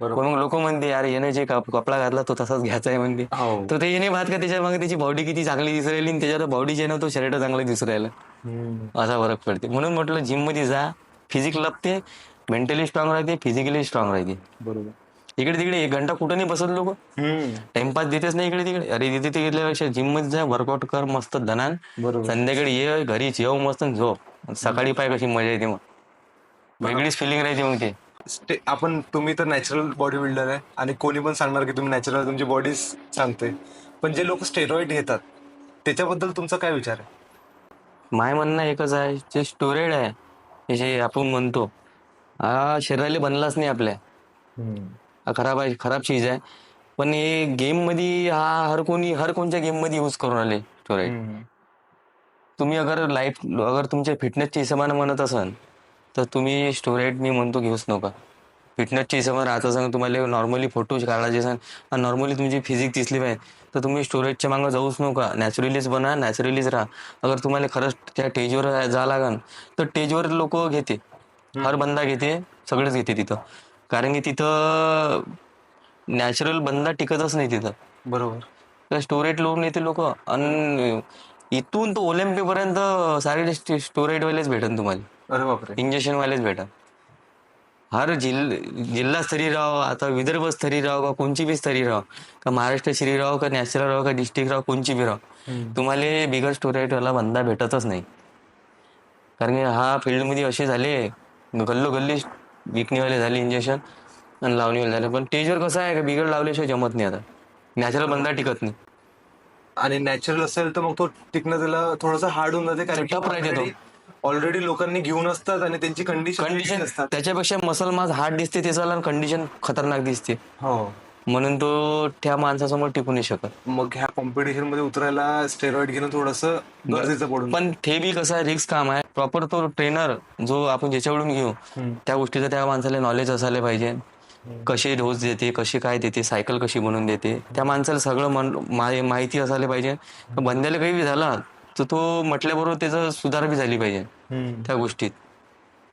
बरोबर.
मग लोक म्हणते यार याने जे कपडा घातला तो तसाच घ्यायचा आहे म्हणते. तर ते येणे भात का त्याच्या मग त्याची बॉडी किती चांगली दिसू राहिली आणि त्याच्यावर बॉडीचे ना तो शर्ट चांगलं दिसू राहिला. असा फरक पडते. म्हणून म्हटलं जिम मध्ये जा, फिजिक लपते, मेंटली स्ट्रॉंग राहते, फिजिकली स्ट्रॉंग राहते.
बरोबर.
इकडे तिकडे 1 घंटा कुठं नाही बसत लोक, टाइमपास देतेच नाही इकडे तिकडे. अरे तिथे ते गेल्यापेक्षा जिम मध्ये जा, वर्कआउट कर मस्त दनान,
बरोबर.
संध्याकाळी ये घरी जेव मस्त आणि झोप, सकाळी पाय कशी मजा येते, मग वेगळीच फिलिंग राहते मग ते.
तुम्ही तर नॅचरल बॉडी बिल्डर आहे आणि कोणी पण सांगणार की तुम्ही नॅचरल तुमची बॉडी सांगते, पण जे लोक स्टेरॉइड घेतात त्याच्याबद्दल तुमचा काय विचार आहे?
माय म्हणणं एकच आहे, जे स्टोरेड आहे, हे जे आपण म्हणतो, हा शरीराला बनलाच नाही आपल्या, हा खराब आहे, खराब चीज आहे. पण हे गेम मध्ये हा हर कोणत्या गेम मध्ये यूज करून आले स्टोरेड. तुम्ही अगर तुमच्या फिटनेसच्या हिशोबाने म्हणत असाल तर तुम्ही स्टोरेड मी म्हणतो घेऊच नका. फिटनेसच्या हिशोबाने राहत असाल, तुम्हाला नॉर्मली फोटो काढायचे असाल आणि नॉर्मली तुमची फिजिक दिसली पाहिजे, तर तुम्ही स्टोरेजच्या मागं जाऊच नका. नॅचरलीच बना, नॅचरलीच राहा. अगर तुम्हाला खरंच त्या स्टेजवर जा लागन तर स्टेजवर लोक घेते, हर बंदा घेते, सगळेच घेते तिथं. कारण की तिथं नॅचरल बंदा टिकतच नाही तिथं.
बरोबर.
स्टोरेज लोन येते लोक, आणि इथून तो ओलिम्पिक पर्यंत सारे स्टोरेज वालेच भेटन तुम्हाला,
अरे बापरे.
इंजेक्शन वालेच भेटन. हर जिल्हा स्तरीय राहो, आता विदर्भ स्तरीय राहो का कोणची बी स्तरीय राहो, का महाराष्ट्र स्तरीय राहो का नॅशनल राहो का डिस्ट्रिक्ट राहो, कोणची बी राहो, तुम्हाला बिगर स्टोरेज वाला बंदा भेटतच नाही. कारण की हा फील्डमध्ये असे झाले, गल्लोगल्ली विकणीवाले झाले इंजेक्शन आणि लावणीवाले झाले. पण स्टेजवर कसं आहे का बिगर लावल्याशिवाय जमत नाही. आता नॅचरल बंदा टिकत नाही,
आणि नॅचरल असेल तर मग तो टिकणं त्याला थोडंसं हार्ड होऊन जाते, कारण
टफ राहते तो.
ऑलरेडी लोकांनी घेऊन असतात आणि त्यांची कंडिशन असतात.
त्याच्यापेक्षा मसल मास हार्ड दिसते त्याचा, कंडिशन खतरनाक दिसते,
हो.
म्हणून तो त्या माणसासमोर टिकू नाही शकत.
मग ह्या कॉम्पिटिशन मध्ये उतरायला स्टेरॉइड घेणं थोडंसं गरजेचं पडून.
पण ते बी कसं आहे, रिस्क काम आहे. प्रॉपर तो ट्रेनर जो आपण ज्याच्याकडून घेऊ त्या गोष्टीचं त्या माणसाला नॉलेज असायला पाहिजे. कशी डोस देते, कशी काय देते, सायकल कशी बनवून देते, त्या माणसाला सगळं माहिती असायला पाहिजे. बंद्याला काही बी झाला तर तो म्हटल्याबरोबर त्याचं सुधार बी झाली पाहिजे त्या गोष्टीत.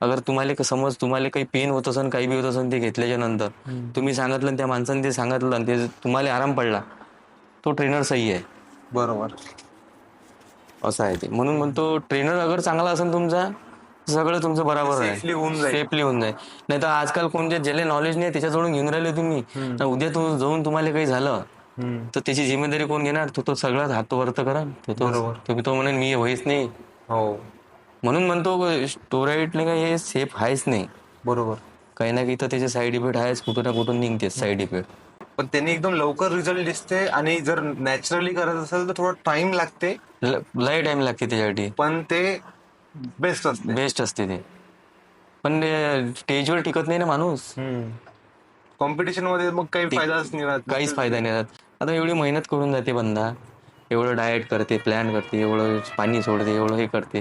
अगर तुम्हाला समज तुम्हाला काही पेन होत असेल, काही बी होत असेल, ते घेतल्याच्या नंतर तुम्ही सांगितलं, त्या माणसाने ते सांगितलं, ते तुम्हाला आराम पडला, तो ट्रेनर सही आहे.
बरोबर.
असं आहे ते. म्हणून म्हणतो ट्रेनर अगर चांगला असेल तुमचा, सगळं तुमचं बरोबर आहे,
सेफली होऊन जाईल.
नाही तर आजकाल कोणत्या ज्याला नॉलेज नाही त्याच्याजवळून घेऊन राहिले तुम्ही, उद्या तो जाऊन तुम्हाला काही झालं तर त्याची जिम्मेदारी कोण घेणार? तो सगळ्यात हात वरत करा, तो म्हणेन मी व्हायच नाही.
हो.
म्हणून म्हणतो स्टोराईड हे सेफ आहेच नाही.
बरोबर.
काही ना काही तर त्याचे साईड इफेक्ट आहेच, कुठून ना कुठून निघते साईड इफेक्ट.
पण त्यांनी एकदम लवकर रिझल्ट दिसते, आणि जर नॅचरली करत असेल तर थोडा टाइम लागते,
लय टाइम लागते त्याच्यासाठी,
पण ते बेस्ट असते
ते. पण स्टेजवर टिकत नाही ना माणूस.
कॉम्पिटिशन मध्ये मग काही फायदाच नाही राहत,
काहीच फायदा नाही राहत. आता एवढी मेहनत करून जाते बंदा, एवढं डाएट करते, प्लॅन करते, एवढं पाणी सोडते, एवढं हे करते,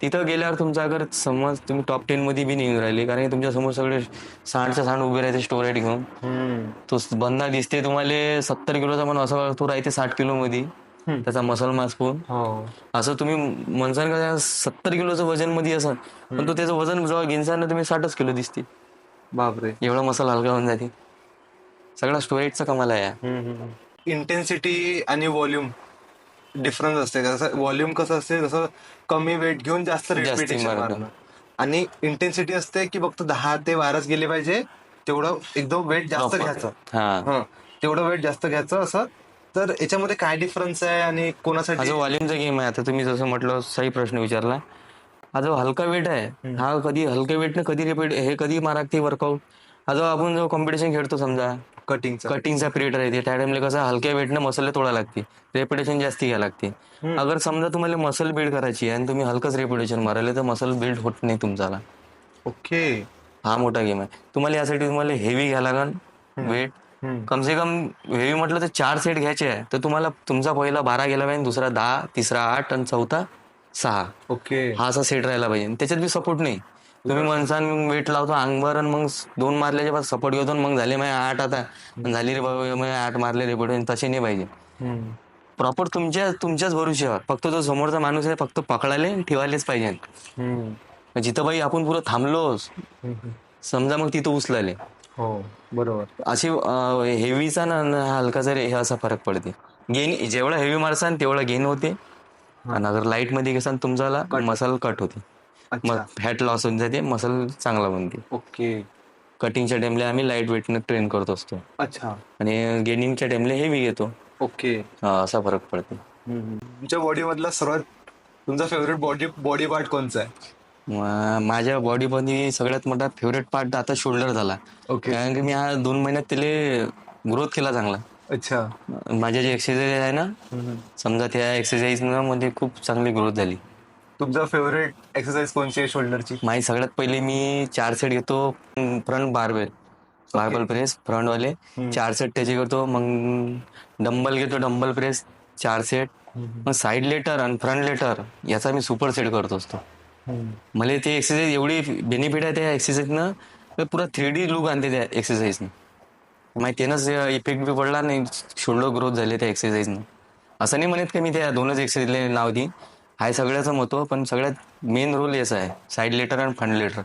तिथं गेल्यावर तुमचा अगर समज तुम्ही टॉप 10 मध्ये बी नाही राहिले, कारण तुमच्या समोर सगळे सांडच्या सांड उभे राहते स्टोरेड घेऊन, तो बंदा दिसते तुम्हाला 70 किलोचा, पण असं तो राहते 60 किलो मध्ये, त्याचा मसल मास पण असं तुम्ही म्हणसान का 70 किलोचं वजन मध्ये असं, पण तो त्याचं वजन जेव्हा घेणार ना तुम्ही 60 किलो दिसते.
बापरे.
एवढा मसल हलका होऊन जाते. सगळा स्टोरेजचा कमाल आहे.
इंटेन्सिटी आणि व्हॉल्यूम डिफरन्स असते. जसं व्हॉल्यूम कसं असते, जसं कमी वेट घेऊन जास्त रिपिटेशन मारणं, आणि इंटेन्सिटी असते की फक्त 10 ते 12 गेले पाहिजे, तेवढं एकदम वेट जास्त घ्यायचं, तेवढं वेट जास्त घ्यायचं असं. तर याच्यामध्ये काय डिफरन्स आहे आणि कोणासाठी?
जो व्हॉल्यूमचा गेम आहे, आता तुम्ही जसं म्हटलं सही प्रश्न विचारला. हा जो हलका वेट आहे, हा कधी हलका वेटने कधी रिपीट हे कधी मारागते वर्कआउट. हा जो आपण जो कॉम्पिटिशन खेळतो समजा, कटिंगचा पिरियड राहते, त्या टाइमला कसं हलक्या वेटने मसल तोडा लागते, रेपिटेशन जास्ती घ्यायला लागते. अगर समजा तुम्हाला मसल बिल्ड करायची आणि तुम्ही हलकच रेपिटेशन मारायला तर मसल बिल्ड होत नाही तुमचा.
ओके.
हा मोठा गेम आहे. तुम्हाला यासाठी तुम्हाला हेवी घ्यायला लागेल वेट, कमसे कम हेवी म्हटलं तर 4 सेट घ्यायचे आहे, तर तुम्हाला तुमचा पहिला 12 गेला पाहिजे, दुसरा 10, तिसरा 8 आणि चौथा 6.
ओके.
हा असा सेट राहायला पाहिजे. त्याच्यात बी सपोर्ट नाही. तुम्ही म्हणसान वेट लावतो अंगभर आणि मग 2 मारल्याच्या बाद सपोर्ट घेतो, मग झाले माझे 8, आता झाली रे बाबा 8 मारले रे, तसे नाही पाहिजे. प्रॉपर तुमच्याच भरोश्यावर, फक्त जो समोरचा माणूस आहे फक्त पकडायला ठेवायलाच पाहिजे. जिथं बाई आपण पुरं थांबलो समजा, मग तिथं उचलाले.
हो बरोबर.
अशी हेवीचा ना हलकाचा हे असा फरक पडते. गेन जेवढा हेवी मारसान तेवढा गेन होते, आणि अगर लाईट मध्ये घेसान तुमचा मसल कट होते, मग फॅट लॉस होऊन जाते, मसल चांगला बनते.
ओके.
कटिंगच्या टाइमला आम्ही लाईट वेटनं ट्रेन करत असतो
अच्छा.
आणि गेनिंगच्या टाइमला हेवी घेतो.
ओके.
असा फरक पडतो.
तुमच्या बॉडी मधला सर्वात तुमचा फेवरेट बॉडी पार्ट कोणचा आहे?
माझ्या बॉडीमध्ये सगळ्यात मोठा फेवरेट पार्ट आता शोल्डर झाला.
ओके.
कारण की मी हा 2 महिन्यात त्याला ग्रोथ केला चांगला.
अच्छा.
माझ्या जे एक्सरसाइज आहे ना, समजा त्या एक्सरसाइज मध्ये खूप चांगली ग्रोथ झाली.
तुमचा फेवरेट एक्सरसाइज कोणची आहे शोल्डरची?
माझी सगळ्यात पहिले मी 4 सेट घेतो फ्रंट बार्बल प्रेस फ्रंट वाले 4 सेट त्याचे करतो. मग डंबल घेतो, डंबल प्रेस 4 सेट. मग साईड लेटर आणि फ्रंट लेटर याचा मी सुपर सेट करत असतो. मला ते एक्सरसाइज एवढी बेनिफिट आहे त्या एक्सरसाइजनं, पुरा 3D लुक आणते त्या एक्सरसाइजनं. माहिती त्यानंच इफेक्ट बी पडला नाही, शोल्डर ग्रोथ झाले त्या एक्सरसाइजनं. असं नाही म्हणत की मी त्या 2च एक्सरसाइजला नाव देईन, हाय सगळ्याचं महत्व, पण सगळ्यात मेन रोल याचा आहे साईड लेटर आणि फ्रंट लेटर.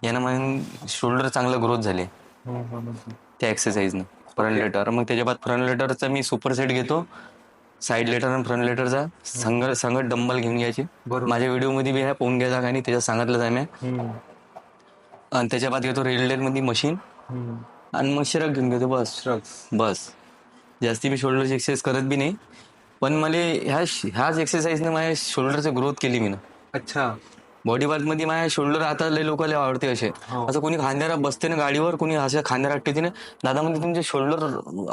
यानं मग शोल्डर चांगलं ग्रोथ झाले त्या एक्सरसाइजनं. फ्रंट लेटर, मग त्याच्या बाद फ्रंट लेटरचा मी सुपर सेट घेतो. साईड लेटर आणि फ्रंट लेटरचा संगत डंबल घेऊन घ्यायचे. माझ्या व्हिडिओ मध्ये बी आहे, पाहून घ्यायचा काही त्याच्यात सांगितलं आहे मी. आणि त्याच्या बाद घेतो रेल्डेल मध्ये मशीन आणि मग शिरक घेऊन घेतो. बस जास्ती मी शोल्डरची एक्सरसाइज करत बी नाही, पण मला ह्याच एक्सरसाइजने माझ्या शोल्डरची ग्रोथ केली मी ना.
अच्छा.
बॉडी पार्ट मध्ये माझ्या शोल्डर आता लय लोकांना आवडते असे. असं कोणी खांद्याला बसते ना गाडीवर, कोणी अशा खांद्याला ठेवते ना, दादा म्हणजे तुमचे शोल्डर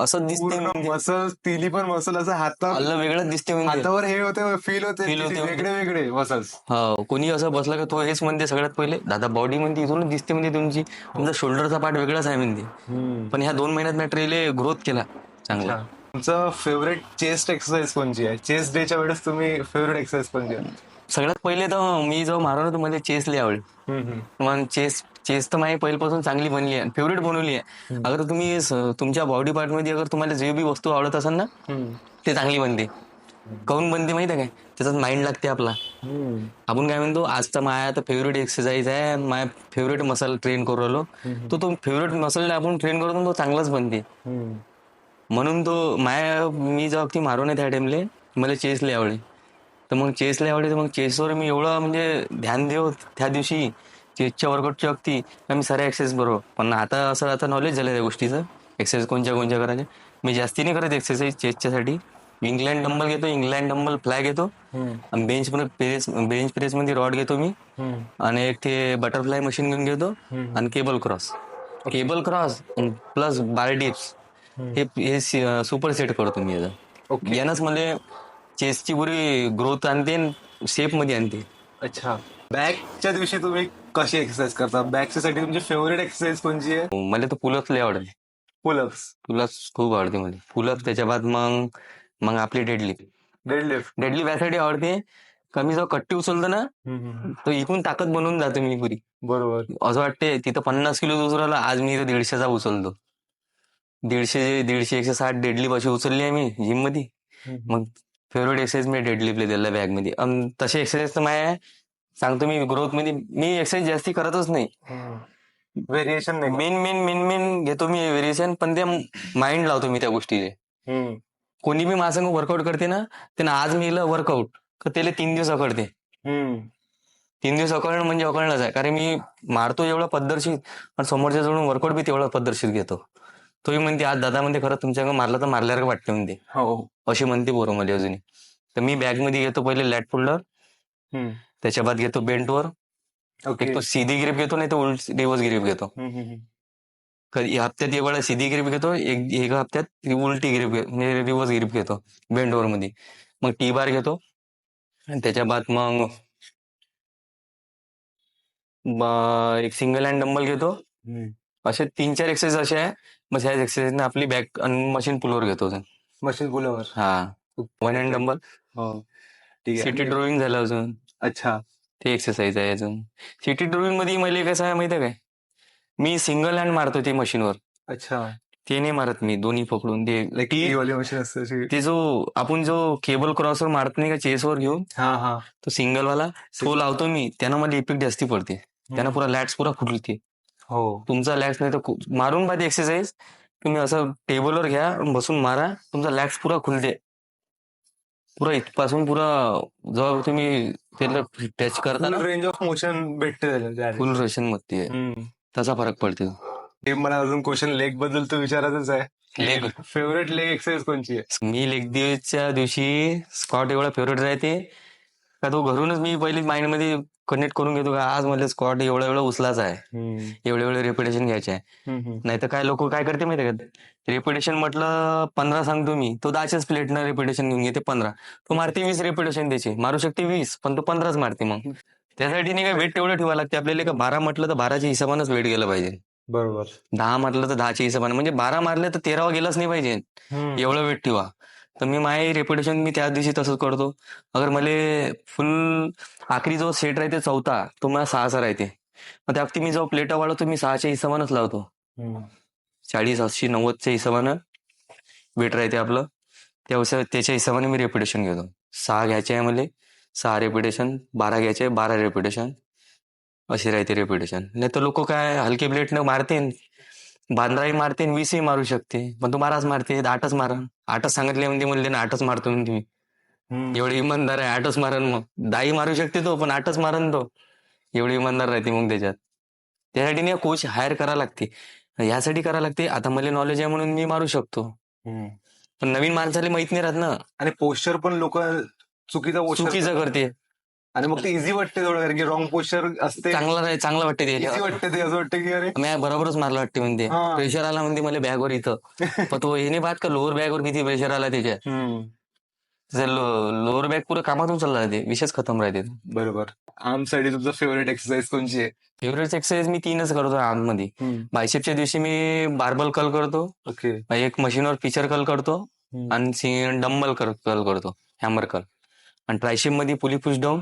असं दिसते,
मसल तिली पण मसल असं हातावर
वेगळंच दिसते म्हणजे.
हातावर हे होते, फील होते वेगळे वेगळे मसल्स.
हो, कोणी असं बसलं का तो हेच म्हणते सगळ्यात पहिले, दादा बॉडी म्हणजे इथूनच दिसते म्हणजे तुमचा शोल्डरचा पार्ट वेगळाच आहे म्हणते. पण ह्या 2 महिन्यात मी ट्रेले ग्रोथ केला चांगला.
तुमचं फेवरेट चेस्ट एक्सरसाइज कोणची आहे? चेस्ट डेच्या वेळेस तुम्ही फेवरेट एक्सरसाइज कोणची आहे?
सगळ्यात पहिले तर मी जेव्हा मारवलं तर मला चेस लय आवडली. मग चेस तर माझी पहिल्यापासून चांगली बनली आहे, फेवरेट बनवली आहे. अगर तुम्ही तुमच्या बॉडी पार्ट मध्ये अगर तुम्हाला जे बी वस्तू आवडत असेल ना, ते चांगली बनते. काऊन बनते माहिती आहे काय? त्याच्यात माइंड लागते आपला. आपण काय म्हणतो, आज तर माझ्या आता फेवरेट एक्सरसाइज आहे, माझ्या फेवरेट मसल ट्रेन करू राहिलो, तो फेवरेट मसलला आपण ट्रेन करतो तो चांगलाच बनते. म्हणून मी जेव्हा ती मारू नये त्या टाइमले मला चेस लय आवडली. तर मग चेसला आवडते, तर मग चेसवर मी एवढं म्हणजे ध्यान देऊ त्या दिवशी चेसच्या वर्कआउटच्या वक्ती मी साऱ्या एक्सरसाइज बरोबर. पण आता नॉलेज झालं त्या गोष्टीचं, एक्सरसाइज कोणत्या करायच्या. मी जास्ती नाही करत एक्सरसाइज चेसच्यासाठी. इंग्लँड डंबल घेतो, इंग्लँड डंबल फ्लाय घेतो, आणि बेंच प्रेस मध्ये रॉड घेतो मी, आणि एक ते बटरफ्लाय मशीन घेऊन घेतो, आणि केबल क्रॉस प्लस बार डिप्स हे सुपर सेट करतो मी याचं. यानंच मला चेसची पुरी ग्रोथ आणते, शेप मध्ये आणते.
अच्छा. बॅकच्या दिवशी तुम्ही कशी एक्सरसाइज करता? बॅकच्या साठी तुमची फेवरेट एक्सरसाइज कोणची आहे?
मला तर पुलअप्स लय आवडते. पुलअप्स खूप आवडते मला. पुलअप्स, त्याच्या बाद मग आपली डेडलिफ्ट यासाठी आवडते. कमी जेव्हा कट्टी उचलतो ना, तो इकून ताकद बनवून जातो मी पुरी.
बरोबर.
असं वाटते तिथं 50 किलो उचलला, आज मी इथं 150चा उचलतो. 150 160 डेडलिफ्ट अशी उचलली आहे मी जिम मध्ये. मग फेवरेट एक्सरसाइज मी डेडलिफ्टला दिला बॅग मध्ये. तशी एक्सरसाइज तर माझ्या सांगतो मी ग्रोथ मध्ये मी एक्सरसाइज जास्ती करतच नाही.
व्हेरिएशन नाही,
मेन घेतो मी व्हेरिएशन, पण ते माइंड लावतो मी त्या गोष्टीचे. कोणी बी माझ्या वर्कआउट करते ना, त्यांना आज मी वर्कआउट तर त्याला 3 दिवस अकडते. 3 दिवस अकळणं म्हणजे अकळणंच आहे, कारण मी मारतो एवढा पद्धतशीर, पण समोरच्या जवळून वर्कआउट बी तेवढा पद्धतशीर घेतो. तोही म्हणते आज दादा म्हणते खरं तुमच्याकडे मारला तर मारल्यासारखं वाटतं म्हणते. अशी म्हणते पोरं मला अजूनही. तर मी बॅग मध्ये घेतो पहिले लॅट फोल्डर, त्याच्या बाद घेतो बेंटवर, एक तो सीधी ग्रिप घेतो, नाही तर रिव्हर्स ग्रिप घेतो. कधी हप्त्यात एक वेळा सीधी ग्रिप घेतो, एक हप्त्यात उलटी ग्रिप म्हणजे रिव्हर्स ग्रिप घेतो बेंटवर मध्ये. मग टी बार घेतो, आणि त्याच्या बाद मग एक सिंगल हँड डंबल घेतो. असे 3-4 एक्सरसाइज असे आहे. मग ह्या एक्सरसाइजने आपली बॅक आणि मशीन पुलवर घेतो.
मशीन पुलवर.
हा, 1 हँड डंबल. सिटी ड्रॉईंग झालं अजून.
अच्छा.
ते एक्सरसाइज आहे अजून. सिटी ड्रॉईंग मध्ये मला कसं आहे माहिती आहे काय, मी सिंगल हँड मारतो ते मशीनवर.
अच्छा.
ते नाही मारत मी दोन्ही पकडून. ते आपण जो केबल क्रॉसवर मारत नाही का चेसवर घेऊन, तो सिंगल वाला तो लावतो मी. त्यानं मला इफेक्ट जास्ती पडते. त्यानं पुरा लॅट्स पुरा फुटते. तुमचा लॅट्स नाही तर मारून पाहिजे एक्सरसाइज. तुम्ही असं टेबलवर घ्या, बसून मारा, तुमचा लॅट्स पुरा खुलते. पुरा इथपासून पुरा जेव्हा तुम्ही त्याला टच करता ना,
रेंज ऑफ मोशन भेटते,
फुल रेशन मध्ये त्याचा फरक पडते.
हे मला अजून क्वेश्चन लेग बद्दल तर विचारायचंच आहे.
लेग
फेवरेट लेग एक्सरसाइज कोणची आहे?
मी लेग डेच्या दिवशी स्क्वॉट एवढा फेवरेट राहते का तो घरूनच मी पहिले माइंड मध्ये कनेक्ट करून घेतो का आज मला स्क्वॉट एवढा एवढा उचलायचा आहे, एवढे रेपिटेशन घ्यायचे आहे. नाही तर काय लोक काय करते माहिती का, रेपिटेशन म्हटलं 15 सांगतो मी, तो 10च्याच प्लेटनं रेपिटेशन घेऊन घेते 15. तो मारते 20 रेपिटेशन त्याचे, मारू शकते 20 पण तो 15च मारते. मग त्यासाठी नाही काय वेट तेवढं ठेवायला लागते आपल्याला का 12 म्हटलं तर 12च्या हिशोबानच वेट गेलं पाहिजे,
बरोबर.
10 म्हटलं तर 10च्या हिशोबाने, म्हणजे 12 मारले तर 13 गेलाच नाही पाहिजे, एवढं वेट ठेवा. तर मी माझे रेपिटेशन मी त्याच दिवशी तसंच करतो. अगर मला फुल आखरी जो सेट राहते चौथा तो मला 6चा राहते, मग त्या मी जो प्लेटा वाढवतो मी 6च्या हिशोबानच लावतो. 40, 80, 90च्या हिशोबानं वेट राहते आपलं, त्याच्या हिशोबाने मी रेपिटेशन घेतो. 6 घ्यायचे आहे मला, 6 रेपिटेशन, 12 घ्यायचे 12 रेपिटेशन, अशी राहते रेपिटेशन. नाही तर लोक काय हलके प्लेटनं मारते, 15ही मारते 20ही मारू शकते, पण तो 12च मारते, 8च मारा. 8च सांगितले म्हणजे म्हणले ना 8च मारतो म्हणते मी, एवढी इमानदार आहे, 8च मारन. मग 10ही मारू शकते तो, पण 8च मारन तो, एवढी इमानदार राहते. मग त्यासाठी नाही कोच हायर करायला लागते, यासाठी करायला लागते. आता मला नॉलेज आहे म्हणून मी मारू शकतो, पण नवीन माणसाला माहित नाही राहत ना,
आणि पोस्चर पण लोक
चुकीचं करते.
आणि मग ते इझी वाटते थोडं, कारण की रॉंग पोस्चर असते.
चांगलं वाटते ते,
इझी वाटते ते, असं वाटतं की अरे
मी बरोबरच मारलं वाटते म्हणते, प्रेशर आला म्हणते मला बॅगवर इथं. पण तो हे नाही बात का लोअर बॅगवर किती प्रेशर आला त्याच्या, लोअर बॅग पुरं कामातून चालला राहते, विषयच खतम राहते.
बरोबर. आर्मसाठी तुमचं फेवरेट एक्सरसाइज कोणची आहे?
फेवरेट एक्सरसाइज मी 3च करतो आर्ममध्ये. बायसेपच्या दिवशी मी बार्बल कर्ल करतो,
ओके,
एक मशीनवर पिचर कर्ल करतो, आणि डंबल कर्ल करतो, हॅमर कर्ल. आणि ट्रायसेप मध्ये पुली पुश डाऊन,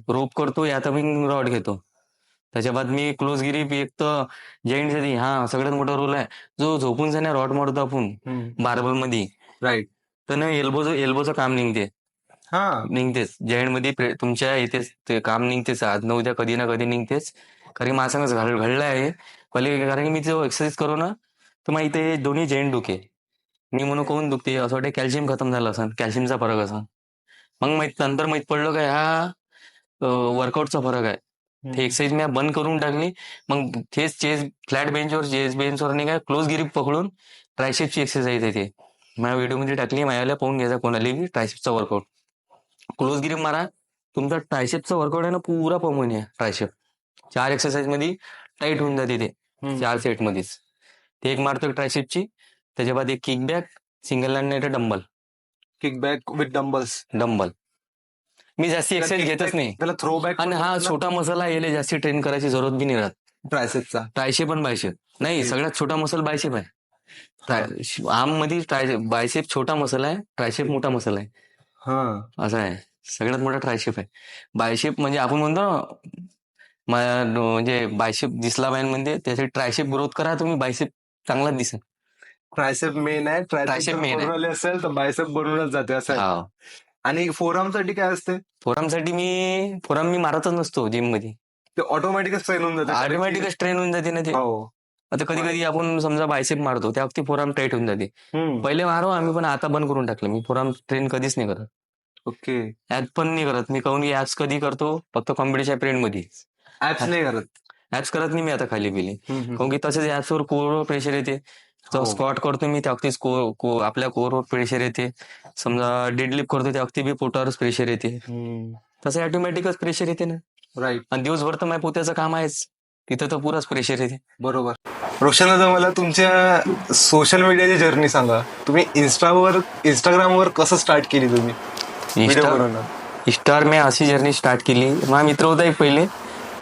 रोप करतो, यात मी रॉड घेतो. त्याच्या बाद मी क्लोज गिरीप, एक तर जॉईंट साठी हा सगळ्यात मोठा रोल आहे, जो झोपून जाण्या रॉड मारतो आपण बार्बल मध्ये,
राईट.
तर ना एल्बोचं काम निघतेच जॉईंट मध्ये, तुमच्या इथेच ते काम निघतेच, आज न उद्या कधी ना कधी निघतेच. कारण माझं घडलं आहे पहिले, कारण की मी जो एक्सरसाइज करू ना तर मग इथे दोन्ही जॉईंट दुखे, मी म्हणून कोण दुखते असं वाटतं कॅल्शियम खतम झालं असं, कॅल्शियमचा फरक असा. मग नंतर माहित पडलं काय हा वर्कआउटचा फरक आहे. ते एक्सरसाइज मी बंद करून टाकली. मग तेच फ्लॅट बेंचवर बेंचवर नाही काय क्लोज गिरीप पकडून ट्रायसेपची एक्सरसाइज आहे, ते माझ्या व्हिडिओमध्ये टाकली, माझ्याला पाहून घ्यायचा कोणाला बी. ट्रायसेपचा वर्कआउट क्लोज गिरीप मारा, तुमचा ट्रायसेपचा वर्कआउट आहे ना पुरा पमून या. ट्रायसेप 4 एक्सरसाइज मध्ये टाईट होऊन जाते ते, 4 सेट मध्येच. ते एक मारतो ट्रायसेपची, त्याच्या बाद एक किक बॅक, सिंगल हँड नाही तर dumbbell.
Kick back with dumbbell.
मी जास्ती एक्सरसाइज घेतच नाही,
त्याला थ्रो बॅक.
आणि हा छोटा मसला यायला जास्ती ट्रेन करायची जरूरत बी नाही राहत.
ट्रायसेपचा
ट्रायसेप पण बायसेप नाही, सगळ्यात छोटा मसल बायसेप आहे. आर्म मध्ये बायसेप छोटा मसल आहे, ट्रायसेप मोठा मसल आहे, असं आहे. सगळ्यात मोठा ट्रायसेप आहे. बायसेप म्हणजे आपण म्हणतो ना, म्हणजे बायसेप दिसला पाहिजे म्हणजे त्यासाठी ट्रायसेप ग्रोथ करा तुम्ही, बायसेप चांगलाच दिसेल.
ट्रायसेप मेन आहे, ट्रायसेप मेन असेल तर बायसेप बनूनच जाते असं. आणि फोरआर्म साठी काय असते? फोरआर्म
मी मारतच नसतो जिम मध्ये,
ते ऑटोमॅटिकच ट्रेन होऊन जाते.
ऑटोमॅटिकच ट्रेन होऊन जाते ना ते. आता कधी कधी आपण समजा बायसेप मारतो त्या वक्ती फोरआर्म टाईट होऊन जाते. पहिले मारो आम्ही, पण आता बंद करून टाकलं मी, फोरआर्म ट्रेन कधीच नाही करत.
ओके.
ऍप पण नाही करत मी, काऊन की ऍप्स कधी करतो फक्त कॉम्पिटिशन पिरियड मध्ये.
ऍप्स नाही करत,
ऍप्स करत नाही मी आता खाली पिली, काऊन की तसेच ऍप्सवर कोरवर प्रेशर येते. स्क्वॉट करतो मी त्या वक्ती आपल्या कोरवर प्रेशर येते, समजा डेडलिफ्ट करतो त्या वक्ती बी पोटावरच प्रेशर येते, तसं ऑटोमॅटिकच प्रेशर येते ना.
राईट.
आणि दिवसभर तर माझ्या पोत्याचं काम आहेच, तिथं तर पुराच प्रेशर येते.
बरोबर. रोशन दादा, मला तुमच्या सोशल मीडियाची जर्नी सांगा. तुम्ही इंस्टाग्रामवर कसं स्टार्ट केली तुम्ही?
इंस्टावर मी अशी जर्नी स्टार्ट केली. माझा मित्र होता एक पहिले,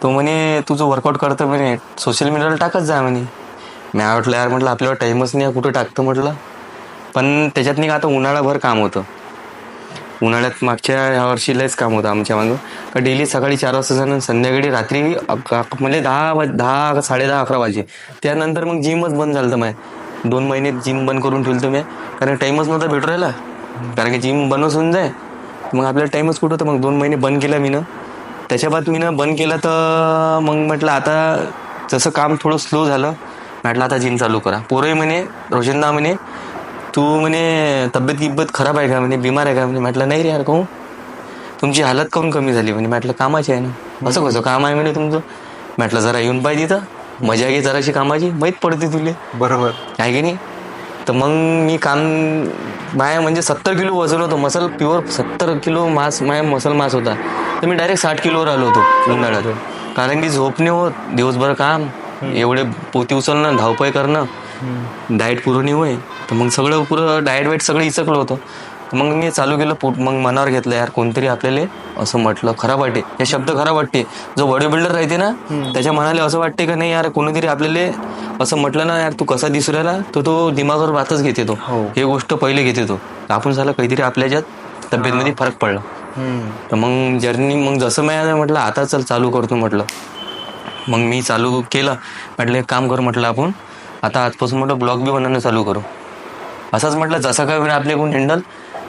तो म्हणे तुझं वर्कआउट करतं म्हणे सोशल मीडियाला टाकत जा म्हणे. मी म्हटलं यार, म्हटलं आपल्याला टाइमच नाही कुठं टाकतं म्हटलं. पण त्याच्यात नाही का आता उन्हाळाभर काम होतं, उन्हाळ्यात मागच्या ह्या वर्षी लयच काम होतं आमच्या मागं, का डेली सकाळी 4 वाजता जाणं, संध्याकाळी रात्री म्हणजे 10, 10:30, 11 वाजे. त्यानंतर मग जिमच बंद झालं. माझ्या 2 महिने जिम बंद करून ठेवलं मी, कारण टाइमच नव्हता भेटू राहिला, कारण की जिम बंदच होऊन जाय, मग आपल्याला टाइमच कुठं होतं. मग 2 महिने बंद केला मी. त्याच्या बाद मी बंद केलं, तर मग म्हटलं आता जसं काम थोडं स्लो झालं, म्हटलं आता जिम चालू करा. पोरही म्हणे रोशनदा म्हणे तू म्हणे तब्येत खराब आहे का म्हणे, बिमार आहे का म्हणे. म्हटलं नाही रे यार, कहून तुमची हालत काऊन कमी झाली म्हणे. म्हटलं कामाची आहे ना. असं कसं काम आहे म्हणे तुमचं. म्हटलं जरा येऊन पाहिजे तिथं. मजा घे जराशी कामाची, माहीत पडते तुले,
बरोबर.
आहे की नाही. तर मग मी काम माया म्हणजे 70 किलो वजन होतं, मसल प्युअर 70 किलो मास माया मसल मास होता. तर मी डायरेक्ट 60 किलोवर आलो होतो उन्हाळ्यात. कारण की झोप नाही होत, दिवसभर काम, एवढे पोती उचलणं, धावपळ करणं, डाएट पुरं नाही होय. तर मग सगळं पुरं डाएट वाईट सगळं इचकलं होतं. तर मग मी चालू केलं मग मनावर घेतलं यार कोणतरी आपल्याला असं म्हटलं, खराब वाटते हे शब्द, खराब वाटते. जो बॉडी बिल्डर राहते ना त्याच्या मनाला असं वाटते का नाही यार कोणीतरी आपल्याला असं म्हटलं ना यार तू कसा दिसू राहिला, तो दिमागावर बातच घेते तो, हे गोष्ट पहिले घेते तो. आपण झालं काहीतरी आपल्या ज्यात तब्येतमध्ये फरक पडला. तर मग जर्नी मग जसं मी म्हटलं आता चल चालू करतो म्हटलं. मग मी चालू केलं, म्हटलं एक काम करू म्हटलं आपण आता आजपासून म्हटलं ब्लॉग बी बनवणं चालू करू. असंच म्हटलं जसं काय होईल आपल्याकडून हँडल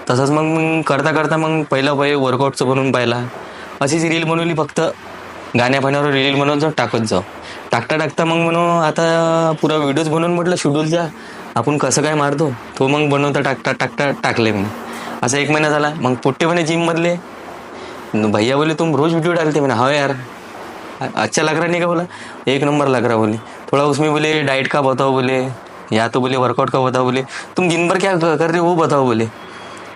तसंच. मग करता करता मग पहिलं वर्कआउटचं बनवून पाहिला, अशीच रील बनवली, फक्त गाण्या पाण्यावर रील बनवून जाऊ टाकत जाऊ. टाकता मग म्हणून आता पुरा व्हिडिओज बनवून म्हटलं शेड्यूलचा आपण कसं काय मारतो तो मग बनवता टाकता टाकले मी. असा 1 महिना झाला. मग पोट्टे म्हणे जिममधले, भैया बोले तुम रोज वीडियो डालते मैंने, हाँ यार अच्छा लग रहा नहीं का, बोला 1 नंबर लग रहा बोले. थोड़ा उसमें बोले डाइट का बताओ बोले, या तो बोले वर्कआउट का बताओ बोले, तुम दिन भर क्या कर रहे हो वो बताओ बोले.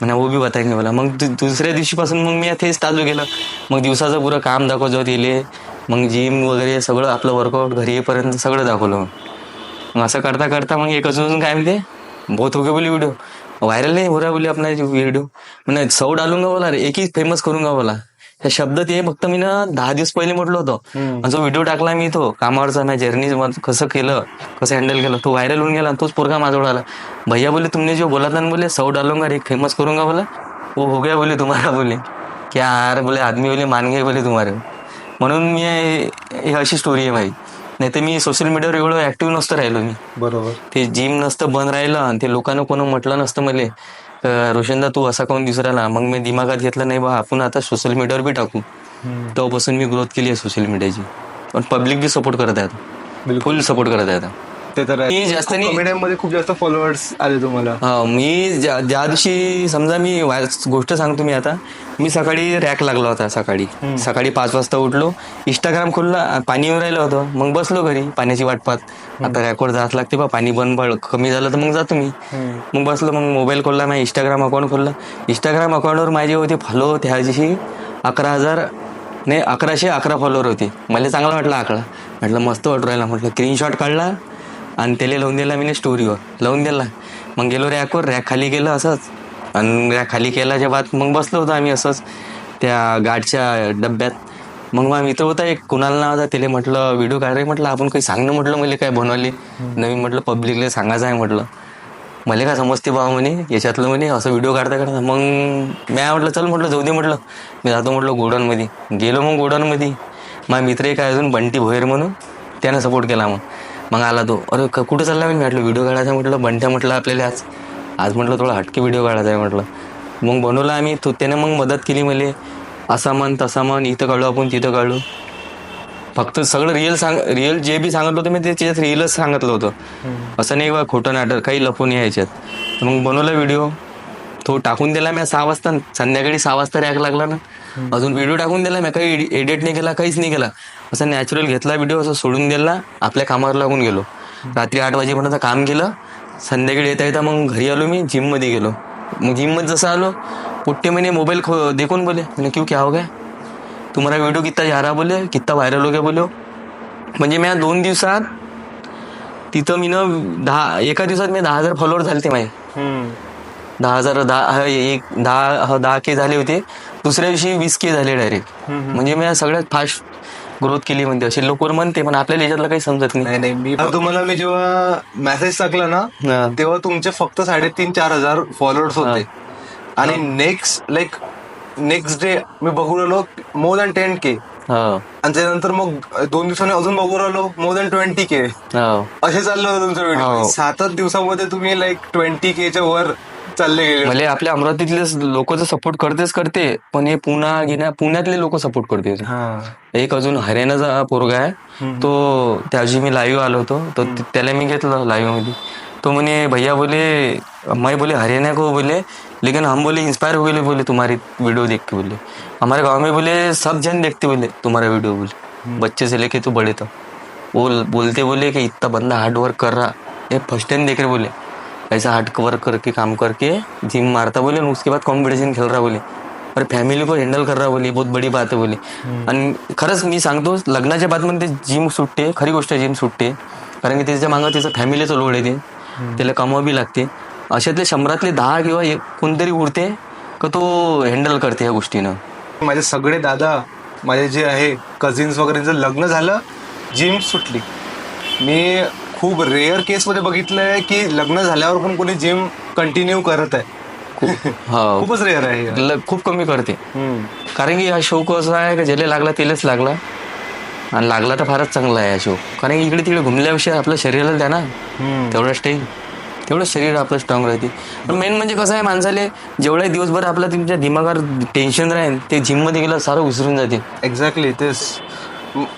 म्हणा वो बी बताएंगे बोला. मग दुसऱ्या दिवशीपासून मग मी तेच चालू केलं. मग दिवसाचं पुरं काम दाखवत दिले, मग जिम वगैरे सगळं आपलं वर्कआउट घरी येईपर्यंत सगळं दाखवलं. मग असं करता करता मग एक अजून काय म्हणते बहुत हो गए बोले वीडियो, वायरल नाही हो रहा बोले अपना वीडियो, मैंने 100 डालूंगा बोला, एक ही फेमस करूंगा बोला. हे शब्द ते फक्त मी ना 10 दिवस पहिले म्हटलं होतं. आणि जो व्हिडिओ टाकला मी तो कामावरचा, मी जर्नी कसं केलं, कसं हँडल केलं, तो व्हायरल होऊन गेला. तोच पोरगा माझ्याजवळ आला, भैया बोले तुमने जो बोला था ना बोले 100 डालूंगा एक फेमस करूंगा बोला, वो हो गया बोले तुम्हारा बोले. क्या यार बोले आदमी बोले मान गए बोले तुम्हारे. म्हणून मी हे अशी स्टोरी आहे भाई. नाही तर मी सोशल मीडियावर एवढं ऍक्टिव्ह नसतं राहिलो मी.
बरोबर.
ते जिम नसतं बंद राहिलं आणि ते लोकांना कोण म्हटलं नसतं मले रोशनदा तू असा कोण दिसू राहिला. मग मी दिमागात घेतलं नाही बा आपण आता सोशल मीडियावर बी टाकू. तेव्हापासून मी ग्रोथ केली आहे सोशल मीडियाची. पण पब्लिक बी सपोर्ट करत आहे आता, फुल सपोर्ट करत आहे आता.
ते तर
मी जास्त नाही,
कॉमेडियनमध्ये खूप जास्त फॉलोअर्स आले तुम्हाला.
हा मी ज्या दिवशी समजा मी गोष्ट सांगतो मी आता, मी सकाळी रॅक लागला होता. सकाळी 5 वाजता उठलो, इंस्टाग्राम खोलला, पाणी येऊन राहिलं होतं. मग बसलो घरी पाण्याची वाट पाहत, आता रॅकवर जात लागते बा, पाणी बंद कमी झालं तर मग जातो मी. मग बसलो, मग मोबाईल खोलला, माझ्या इंस्टाग्राम अकाउंट खोलला. इंस्टाग्राम अकाउंटवर माझे होते फॉलो त्या दिवशी 1111 फॉलोअर होते. मला चांगला वाटला आकडा, म्हटलं मस्त वाटू राहिला. म्हटलं स्क्रीनशॉट काढला आणि त्याला लावून दिला मी स्टोरीवर लावून दिला. मग गेलो रॅकवर, रॅक खाली केलं असंच, आणि रॅक खाली केल्याच्या बाद मग बसलो होतो आम्ही असंच त्या गाडच्या डब्यात. मग माझा मित्र होता एक, कुणाल नावाचा, त्याला म्हटलं व्हिडिओ काढ रे, म्हटलं आपण काही सांगणं म्हटलं मला काय बनवले नवीन, म्हटलं पब्लिकला सांगायचं आहे म्हटलं, मला काय समजते बाबा म्हणे याच्यातलं म्हणे असं व्हिडिओ काढता. मग मी म्हटलं चल म्हटलं जाऊ दे म्हटलं, मी जातो म्हटलं गोडाऊनमध्ये. गेलो मग गोडाऊनमध्ये, माझा मित्र एक आहे अजून बंटी भोयर म्हणून, त्यानं सपोर्ट केला. मग आला तो, अरे कुठं चालला मी म्हटलं व्हिडिओ काढायचा. म्हटलं बंट्या म्हटलं आपल्याला आज म्हटलं थोडा हटके व्हिडिओ काढायचा आहे म्हटलं. मग बनवला आम्ही, त्याने मग मदत केली मला, असा म्हण तसा म्हण, इथं काढू आपण तिथं काढू. फक्त सगळं रिअल जे बी सांगितलं होतं मी त्याच्यात रिअलच सांगितलं होतं, असं नाही बा खोटं नाटक काही लपून यायच्यात. तर मग बनवला व्हिडिओ, तो टाकून दिला मी 6 वाजता, संध्याकाळी 6 वाजता रॅक लागला ना, अजून व्हिडिओ टाकून दिला मी, काही एडिट नाही केला, काहीच नाही केला, असं नॅचरल घेतला व्हिडिओ, असं सोडून दिला, आपल्या कामावर लागून गेलो. रात्री 8 वाजेपर्यंत काम केलं. संध्याकाळी येता मग घरी आलो, मी जिममध्ये गेलो. मग जिममध्ये जसं आलो, पुट्टे म्हणे मोबाईल देखून बोले, मैंने क्यों क्या हो गया, तुम्हारा वीडियो कितना जा रहा बोले, कितना व्हायरल हो गया बोलो. म्हणजे मी 2 दिवसात तिथं मी 10 10,000 फॉलोअर झाले ते माझे. 10K झाले होते. दुसऱ्या दिवशी 20K झाले डायरेक्ट. म्हणजे मी सगळ्यात फास्ट ग्रोथ केली म्हणते, असे लोक म्हणते, पण आपल्याला याच्यातलं काही समजत नाही.
मी तुम्हाला मी जेव्हा मेसेज टाकला ना तेव्हा तुमचे फक्त 3,500-4 हजार फॉलोअर्स होते. आणि नेक्स्ट डे मी बघू राहिलो मोर दॅन 10K. आणि त्यानंतर मग 2 दिवसांनी अजून बघू राहिलो मोर दॅन 20K. असे चाललं होतं तुमचं व्हिडिओ. 7 दिवसामध्ये तुम्ही 20Kच्या वर चालले गेले.
म्हणजे आपल्या अमरावतीतले लोक तर सपोर्ट करते, पण हे पुण्यातले लोक सपोर्ट करते. एक अजून हरियाणाचा पोरगा आहे, तो त्याची मी लाईव्ह आलो होतो, तो त्याला मी घेतलं लाईव्ह मध्ये. तो म्हणे भैया बोले मैं बोले हरियाणा को बोले, लेकिन हम बोले इंस्पायर हो गए बोले तुम्हारी वीडियो देख के, बोले हमारे गांव में बोले सब जन देखते बोले तुम्हारा वीडियो, बोले बच्चे से लेके तो बड़े तक. बोलते बोले कि इतना बंदा हार्ड वर्क कर रहा, ये फर्स्ट टाइम देख रहे बोले, ऐसा हार्ड वर्क करके काम करके जिम मारता बोले, और उसके बाद कॉम्पिटिशन खेल रहा बोले, और फॅमिली को हँडल कर रहा बोले, बहुत बडी बात आहे बोले. आणि खरंच मी सांगतो, लग्नाच्या बाद मध्ये जिम सुटते, खरी गोष्ट आहे जिम सुटते, कारण की त्याच्या मागं त्याचं फॅमिलीचं लोड येते, त्याला कमवावी लागते. अशातले 100तले 10 किंवा कोणतरी उरते का तो हँडल करते ह्या गोष्टीनं.
माझे सगळे दादा, माझे जे आहे कझिन्स वगैरेंचं लग्न झालं, जिम सुटली. मी खूप रेअर केसमध्ये बघितलंय की लग्न झाल्यावर पण कोणी जिम कंटिन्यू करत आहे.
हा,
खूपच रेअर आहे.
खूप कमी करते, कारण की हा शो कसा आहे का ज्याला लागला त्यालाच लागला, आणि लागला तर फारच चांगला आहे हा शो. कारण की इकडे तिकडे घुमल्याविषयी आपल्या शरीराला द्या ना तेवढा टाईम, तेवढं शरीर आपलं स्ट्रॉंग राहते. पण मेन म्हणजे कसं आहे, माणसाले जेवढा दिवसभर आपला तुमच्या दिमागावर टेन्शन राहील ते जिममध्ये गेलं सारं विसरून जाते.
एक्झॅक्टली तेच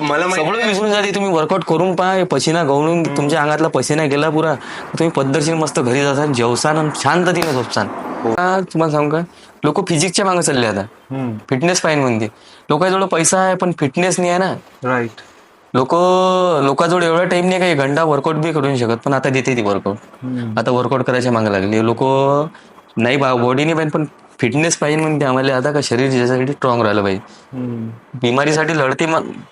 मला
सगळं विसरून जाते. तुम्ही वर्कआउट करून पहा, पसीना गवळून तुमच्या अंगातला पसीना गेला पुरा, तुम्ही पद्धतशीर मस्त घरी जासान, जेवसान, शांततेने झोपसान. तुम्हाला सांगू का, लोक फिजिक्सच्या मागे चालले आता, फिटनेस पाहिजे म्हणते. लोकांजवळ पैसा आहे पण फिटनेस नाही आहे ना.
राईट.
लोकांजवळ एवढा टाइम नाही का 1 घंटा वर्कआउट बी करू शकत, पण आता देते ती वर्कआउट. आता वर्कआउट करायच्या मागे लागली लोक, नाही बॉडी नाही पाहिजे पण फिटनेस पाहिजे म्हणते आम्हाला. आता का शरीर ज्याच्यासाठी स्ट्रॉंग राहिलं पाहिजे. बिमारीसाठी लढते,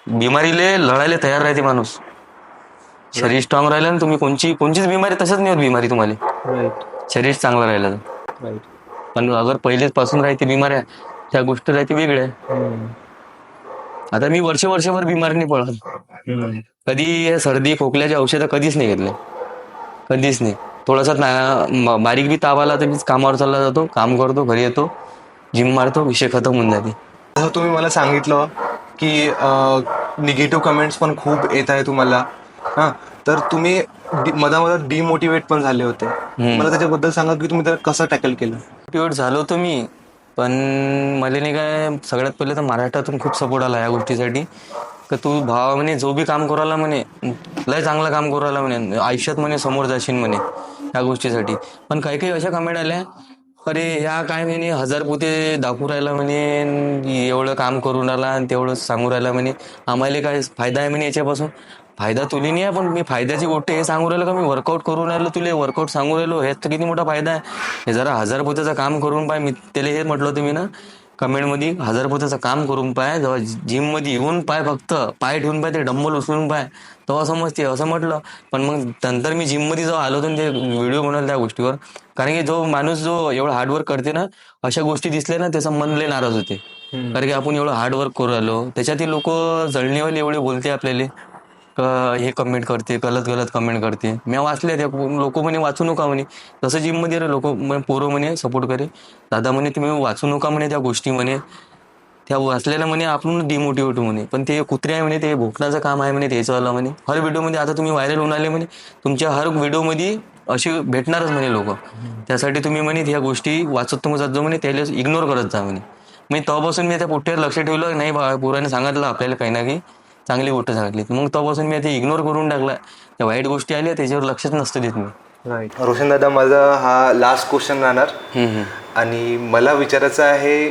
बिमारीले लढायला तयार राहते माणूस. शरीर स्ट्रॉंग राहिलं ना, तुम्ही कोणचीच बिमारी तसंच नाही होत बिमारी तुम्हाला, शरीर चांगलं राहिलं तर. पण अगर पहिलेच पासून राहते बिमाऱ्या, त्या गोष्टी राहते वेगळ्या. आता मी वर्षभर बिमार नाही पडत कधी. सर्दी खोकल्याचे औषधं कधीच नाही घेतले, कधीच नाही. थोडासा बारीक बी ताप आला तर मी कामावर चालला जातो, काम करतो, घरी येतो, जिम मारतो, विषय खतम होऊन जाते.
जसं तुम्ही मला सांगितलं की निगेटिव्ह कमेंट्स पण खूप येत आहे तुम्हाला, हा, तर तुम्ही मधामधात डिमोटिवेट पण झाले होते. मला त्याच्याबद्दल सांगा की तुम्ही त्याला कसं टॅकल केलं.
मोटिवेट झालो होतो मी, पण मला नाही काय, सगळ्यात पहिले तर महाराष्ट्रातून खूप सपोर्ट आला या गोष्टीसाठी, का तू भावा म्हणे जो बी काम करू राहिला म्हणे, लय चांगलं काम करू राहिला म्हणे, आयुष्यात म्हणे समोर जाशील म्हणे या गोष्टीसाठी. पण काही काही अशा कमेंट आल्या, अरे या काय म्हणे 1000 पोते दाखवू राहिला म्हणे, एवढं काम करून राहिला आणि तेवढं सांगू राहिला म्हणे, आम्हाला काय फायदा आहे म्हणे याच्यापासून. फायदा तुला नाही आहे, पण मी फायद्याची गोष्ट हे सांगू राहिलो का मी वर्कआउट करून राहिलो, तुला वर्कआउट सांगू राहिलो, ह्यात तर किती मोठा फायदा आहे. हे जरा 1000 पोत्याचं काम करून पाय. मी त्याला हे म्हटलं होतं मी ना कमेंटमध्ये, 1000 पोत्याचं काम करून पाय, जेव्हा जिममध्ये येऊन पाय, फक्त पाय ठेवून पाय, ते डंबल उचलून पाय, तेव्हा समजते असं म्हटलं. पण मग नंतर मी जिममध्ये जेव्हा आलो होतो ते व्हिडिओ बनवला त्या गोष्टीवर, कारण की जो माणूस जो एवढं हार्डवर्क करते ना, अशा गोष्टी दिसल्या ना त्याचं मन लय नाराज होते. कारण की आपण एवढं हार्डवर्क करू राहिलो, त्याच्यातील लोक जळणीवाले एवढे बोलते आपल्याला, हे कमेंट करते, गलत कमेंट करते. मी वाचले त्या लोक म्हणे वाचू नका म्हणे, तसं जिममध्ये लोक पोरं म्हणे सपोर्ट करे, दादा म्हणे तुम्ही वाचू नका म्हणे त्या गोष्टी म्हणे, त्या वाचलेल्या म्हणे आपण डिमोटिवेट म्हणे. पण ते कुत्रे आहे म्हणे, ते भोकण्याचं काम आहे म्हणे त्याचं आलं म्हणे. हर व्हिडिओमध्ये आता तुम्ही व्हायरल होऊन आले म्हणे, तुमच्या हर व्हिडिओमध्ये असे भेटणारच म्हणे लोक, त्यासाठी तुम्ही म्हणे ह्या गोष्टी वाचत तुम्ही जात जाऊ म्हणे, त्याला इग्नोर करत जा म्हणे. मी तेव्हापासून मी त्या पोट्यावर लक्ष ठेवलं, नाही पोराने सांगितलं आपल्याला काही ना काही चांगली गोष्ट सांगितली, मग तेव्हापासून मी ते इग्नोर करून टाकला. त्या वाईट गोष्टी आल्या त्याच्यावर लक्षच नसतं देत मी.
राईट. रोशन दादा, माझा हा लास्ट क्वेश्चन राहणार, आणि मला विचारायचं आहे,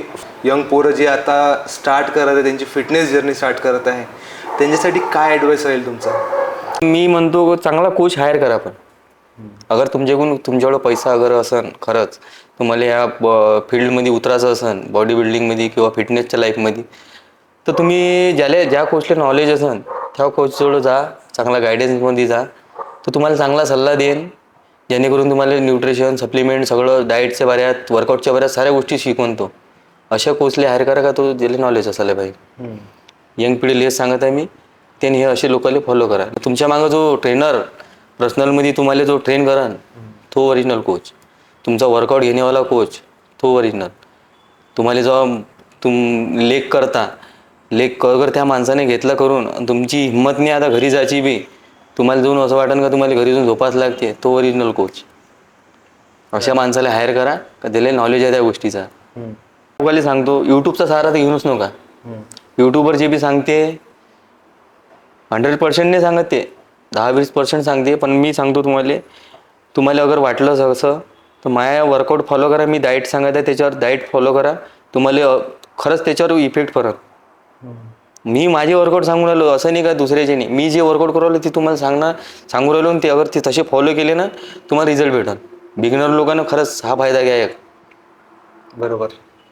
यंग पोरं जे आता स्टार्ट करत आहे, त्यांची फिटनेस जर्नी स्टार्ट करत आहे, त्यांच्यासाठी काय ॲडवाईस राहील तुमचा.
मी म्हणतो चांगला कोच हायर करा. पण अगर तुमच्याकडं पैसा अगर असन, खरंच तुम्हाला या फील्डमध्ये उतरायचं असन, बॉडी बिल्डिंगमध्ये किंवा फिटनेसच्या लाईफमध्ये, तर तुम्ही ज्या कोचला नॉलेज असन त्या कोचजवळ जा, चांगला गायडन्समध्ये जा, तो तुम्हाला चांगला सल्ला देईन, जेणेकरून तुम्हाला न्यूट्रिशन, सप्लिमेंट, सगळं डाएटच्या बऱ्यात, वर्कआउटच्या बऱ्याच साऱ्या गोष्टी शिकवतो. अशा कोचला हायर करा का तो ज्याला नॉलेज असायला पाहिजे. यंग पिढीला हेच सांगत आहे मी, त्यांनी हे असे लोकांना फॉलो करा. तुमच्या मागं जो ट्रेनर पर्सनलमध्ये तुम्हाला जो ट्रेन करा तो ओरिजिनल कोच, तुमचा वर्कआउट घेण्यावाला कोच तो ओरिजिनल. तुम्हाला जेव्हा लेग अगर त्या माणसाने घेतला करून, तुमची हिंमत नाही आता घरी जायची बी, तुम्हाला जाऊन असं वाटेल का तुम्हाला घरी जाऊन झोपाच लागते, तो ओरिजिनल कोच. अशा माणसाला हायर करा का त्याला नॉलेज आहे त्या गोष्टीचा. लोकांना सांगतो यूट्यूबचा सहारा तर घेऊनच नका. यूट्यूबवर जे बी सांगते 100% नाही सांगत, ते 10-20% सांगते. पण मी सांगतो तुम्हाला अगर वाटलं असं तर माझ्या वर्कआउट फॉलो करा. मी डाएट सांगत आहे त्याच्यावर डाएट फॉलो करा, तुम्हाला खरंच त्याच्यावर इफेक्ट फरक मी माझे वर्कआउट सांगून राहिलो, असं नाही का दुसऱ्याचे नाही. मी जे वर्कआउट करू राहिलो ते तुम्हाला सांगू राहिलो, आणि ते अगर ते तसे फॉलो केले ना तुम्हाला रिझल्ट भेटेल. बिगिनर लोकांना खरंच हा फायदा घ्या एक.
बरोबर.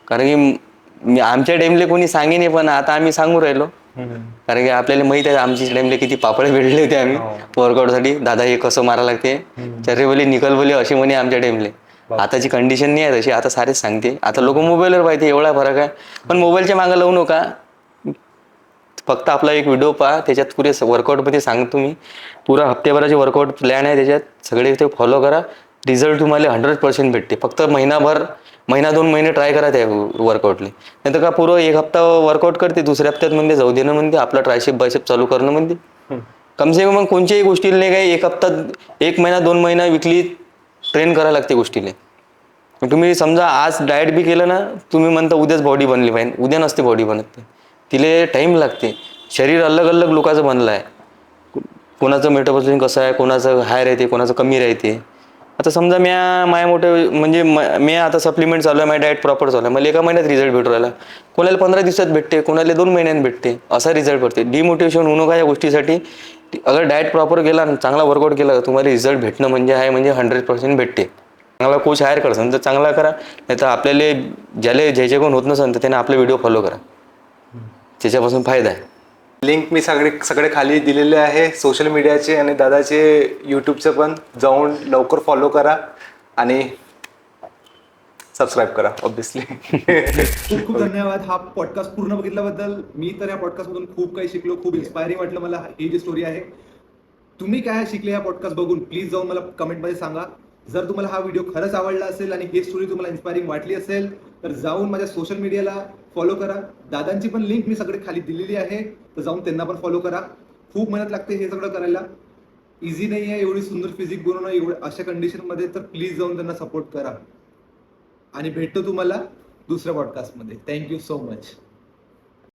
कारण की आमच्या टाइमले कोणी सांगे नाही, पण आता आम्ही सांगू राहिलो. कारण की आपल्याला माहित आहे आमची टाइमले किती पापड भेटले होते आम्ही वर्कआउटसाठी. दादा हे कसं मारा लागते, चर्रे बोले निकल बोले असे म्हणे आमच्या टाइमले. आताची कंडिशन नाही आहे तशी, आता सारेच सांगते. आता लोक मोबाईलवर पाहिजे, एवढा फरक आहे. पण मोबाईलच्या मागे लावू नका, फक्त आपला एक व्हिडिओ पहा, त्याच्यात पुरे वर्कआउटमध्ये सांगतो मी. पुरा हप्त्याभराचे वर्कआउट प्लॅन आहे त्याच्यात, सगळे ते फॉलो करा. रिझल्ट तुम्हाला 100% भेटते. फक्त महिना 2 महिने ट्राय करा त्या वर्कआउटले. नाही तर का पुरं 1 हप्ता वर्कआउट करते, दुसऱ्या हप्त्यात म्हणते जाऊ देणं म्हणते, आपला ट्रायसेप बायसेप चालू करणं म्हणते. कमसे कम कोणत्याही गोष्टीला नाही काय 1 हप्ता 1 महिना 2 महिना विकली ट्रेन करायला लागते गोष्टीला. तुम्ही समजा आज डाएट बी केलं ना, तुम्ही म्हणता उद्याच बॉडी बनली पाहिजे, उद्या नसते बॉडी बनत. तिले टाईम लागते. शरीर अलग अलग लोकांचं बनलं आहे. कोणाचं मेटाबॉलिझम कसं आहे, कोणाचं हाय राहते, कोणाचं कमी राहते. आता समजा माया मोठे म्हणजे मी आता सप्लिमेंट चालू आहे, माझी डाएट प्रॉपर चालू आहे, मला 1 महिन्यात रिझल्ट भेटू राहिला. कोणाला 15 दिवसात भेटते, कोणाला 2 महिन्यात भेटते, असा रिझल्ट पडते. डिमोटिवेशन होऊ नका या गोष्टीसाठी. अगर डाएट प्रॉपर केला, चांगला वर्कआउट केला, तुम्हाला रिझल्ट भेटणं म्हणजे 100% भेटते. चांगला कोच हायर करसन तर चांगला करा, नाही तर आपल्याला ज्याच्याकडून होत नसेल तर त्याने आपले व्हिडिओ फॉलो करा, त्याच्यापासून फायदा आहे.
लिंक मी सगळे खाली दिलेले आहे, सोशल मीडियाचे आणि दादाचे यूट्यूबचे पण. जाऊन लवकर फॉलो करा आणि सबस्क्राईब करा ऑब्विसली.
खूप खूप धन्यवाद हा पॉडकास्ट पूर्ण बघितल्याबद्दल. मी तर या पॉडकास्टमधून खूप काही शिकलो, खूप इन्स्पायरिंग वाटलं मला ही जी स्टोरी आहे. तुम्ही काय शिकले या पॉडकास्ट बघून प्लीज जाऊन मला कमेंटमध्ये सांगा. जर तुम्हाला हा व्हिडिओ खरंच आवडला असेल आणि ही स्टोरी तुम्हाला इन्स्पायरिंग वाटली असेल तर जाऊन माझ्या सोशल मीडियाला फॉलो करा. दादांची पण लिंक मी सगळे खाली दिलेली आहे, तर जाऊन त्यांना पण फॉलो करा. खूप मेहनत लागते हे सगळं करायला, इझी नाही आहे एवढी सुंदर फिजिक बनवणं एवढं अशा कंडिशनमध्ये. तर प्लीज जाऊन त्यांना सपोर्ट करा आणि भेटतो तुम्हाला दुसऱ्या पॉडकास्टमध्ये. Thank you so much.